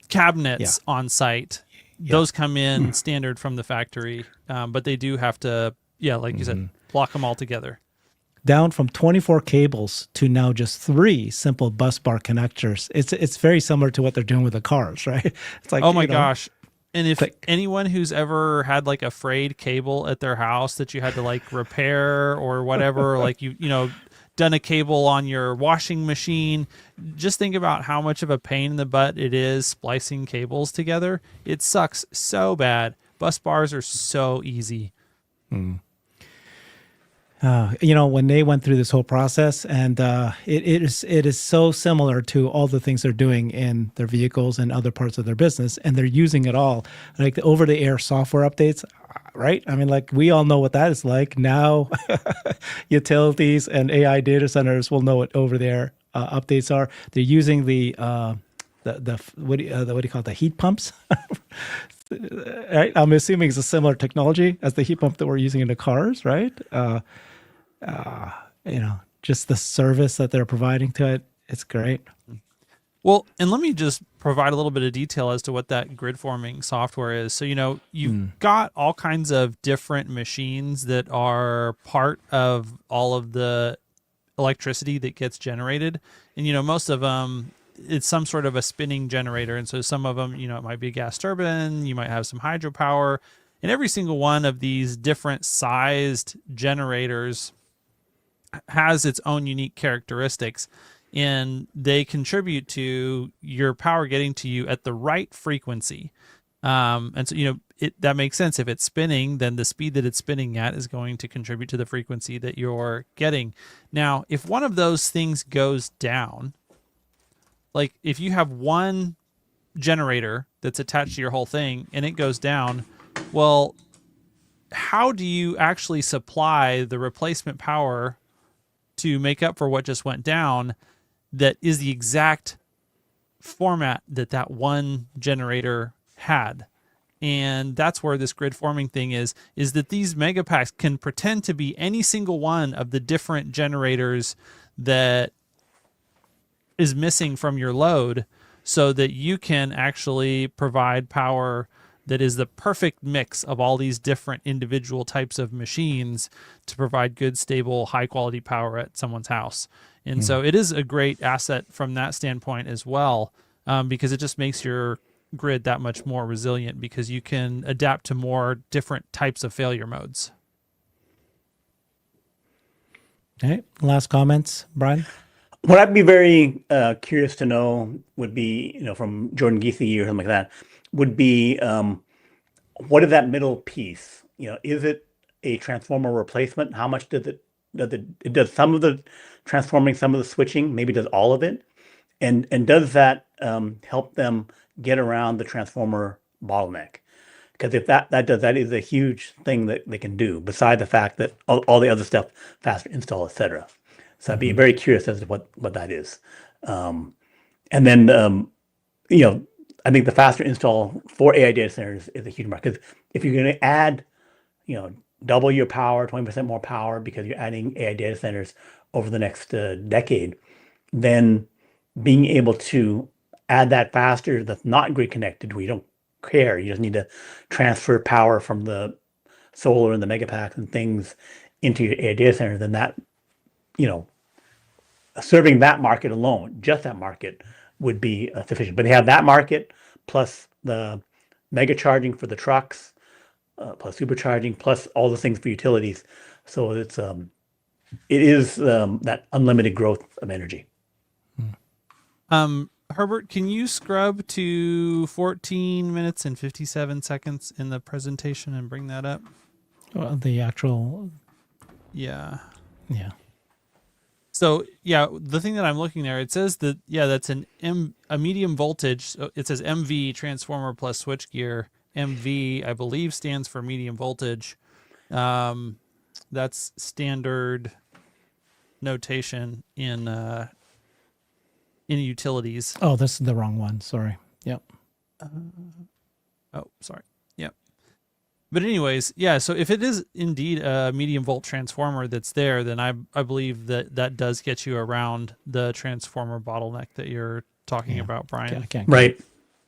cabinets on site. Those come in standard from the factory, but they do have to, like you said, block them all together. Down from 24 cables to now just 3 simple bus bar connectors. It's very similar to what they're doing with the cars, right? It's like, oh my gosh. And if anyone who's ever had like a frayed cable at their house that you had to like repair or whatever, like you done a cable on your washing machine, just think about how much of a pain in the butt it is splicing cables together. It sucks so bad. Bus bars are so easy. When they went through this whole process, and it is so similar to all the things they're doing in their vehicles and other parts of their business, and they're using it all, like the over-the-air software updates, right? I mean, like we all know what that is like now. Utilities and AI data centers will know what over-the-air updates are. They're using the what do you call it, the heat pumps. Right? I'm assuming it's a similar technology as the heat pump that we're using in the cars, right? Just the service that they're providing to it, it's great. Well, and let me just provide a little bit of detail as to what that grid forming software is. So, you've got all kinds of different machines that are part of all of the electricity that gets generated. And, most of them, it's some sort of a spinning generator. And so some of them, it might be a gas turbine, you might have some hydropower. And every single one of these different sized generators has its own unique characteristics, and they contribute to your power getting to you at the right frequency. And so, that makes sense. If it's spinning, then the speed that it's spinning at is going to contribute to the frequency that you're getting. Now, if one of those things goes down, like if you have one generator that's attached to your whole thing and it goes down, well, how do you actually supply the replacement power to make up for what just went down that is the exact format that one generator had? And that's where this grid forming thing is that these Megapacks can pretend to be any single one of the different generators that is missing from your load, so that you can actually provide power that is the perfect mix of all these different individual types of machines to provide good, stable, high quality power at someone's house. And so it is a great asset from that standpoint as well, because it just makes your grid that much more resilient, because you can adapt to more different types of failure modes. Okay. Last comments, Brian? What I'd be very curious to know would be, from Jordan Geesey or something like that, would be what is that middle piece? Is it a transformer replacement? How much does it does some of the transforming, some of the switching, maybe does all of it? And does that help them get around the transformer bottleneck? Because if that is a huge thing that they can do, beside the fact that all the other stuff, faster install, etc. So I'd be very curious as to what that is. And then, I think the faster install for AI data centers is a huge market. Because if you're going to add, double your power, 20% more power, because you're adding AI data centers over the next decade, then being able to add that faster, that's not grid connected, where you don't care, you just need to transfer power from the solar and the Megapacks and things into your AI data center, then that, serving that market alone, just that market, would be sufficient. But they have that market plus the mega charging for the trucks, plus supercharging, plus all the things for utilities. So it is that unlimited growth of energy. Herbert, can you scrub to 14 minutes and 57 seconds in the presentation and bring that up? Well, the actual, Yeah. yeah. So the thing that I'm looking there, it says that that's a medium voltage. So it says MV, transformer plus switchgear. MV, I believe, stands for medium voltage. That's standard notation in utilities. Oh, this is the wrong one. Sorry. Yep. Sorry. Yep. But anyways, so if it is indeed a medium volt transformer that's there, then I believe that does get you around the transformer bottleneck that you're talking about, Brian.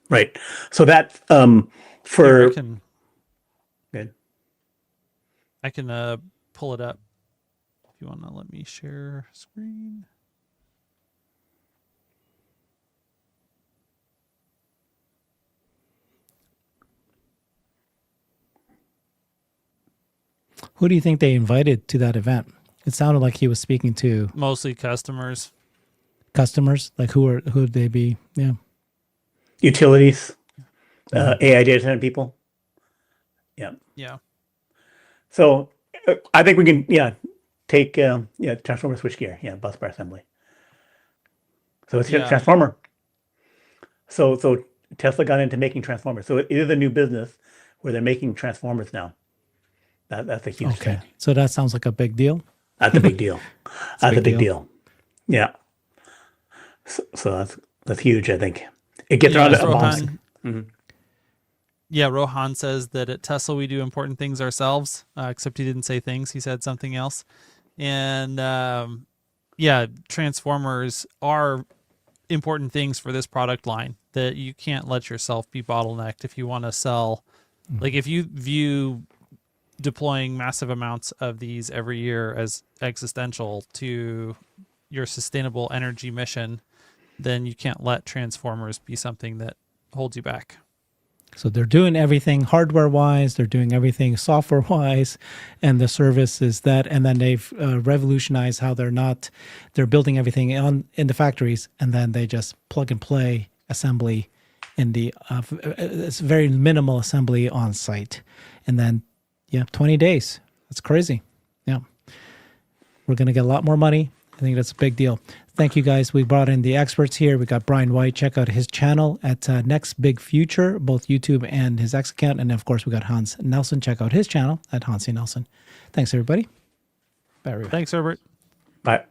Right. So that Here, I can pull it up if you want to let me share screen. Who do you think they invited to that event? It sounded like he was speaking to Mostly customers. customers. Like who would they be? Yeah. Utilities, AI data center people. Yeah. Yeah. So I think we can, take, transformer switchgear, busbar assembly. So it's a Yeah. transformer. So Tesla got into making transformers. So it is a new business where they're making transformers now. That's a huge Okay. thing. So that sounds like a big deal. That's a big deal. That's a big deal. deal. Yeah. So that's huge, I think. It gets Yeah, around as to Rohan, Mhm. yeah, Rohan says that at Tesla we do important things ourselves, except he didn't say things. He said something else. And yeah, transformers are important things for this product line that you can't let yourself be bottlenecked if you want to sell. Like if you view deploying massive amounts of these every year as existential to your sustainable energy mission, then you can't let transformers be something that holds you back. So they're doing everything hardware-wise, they're doing everything software-wise, and the service is that. And then they've revolutionized how they're building everything in the factories, and then they just plug and play assembly in the. It's very minimal assembly on site, and then 20 days. That's crazy. Yeah, we're gonna get a lot more money. I think that's a big deal. Thank you, guys. We brought in the experts here. We got Brian White. Check out his channel at Next Big Future, both YouTube and his X account. And, of course, we got Hans Nelson. Check out his channel at Hansi Nelson. Thanks, everybody. Bye, everybody. Thanks, Herbert. Bye.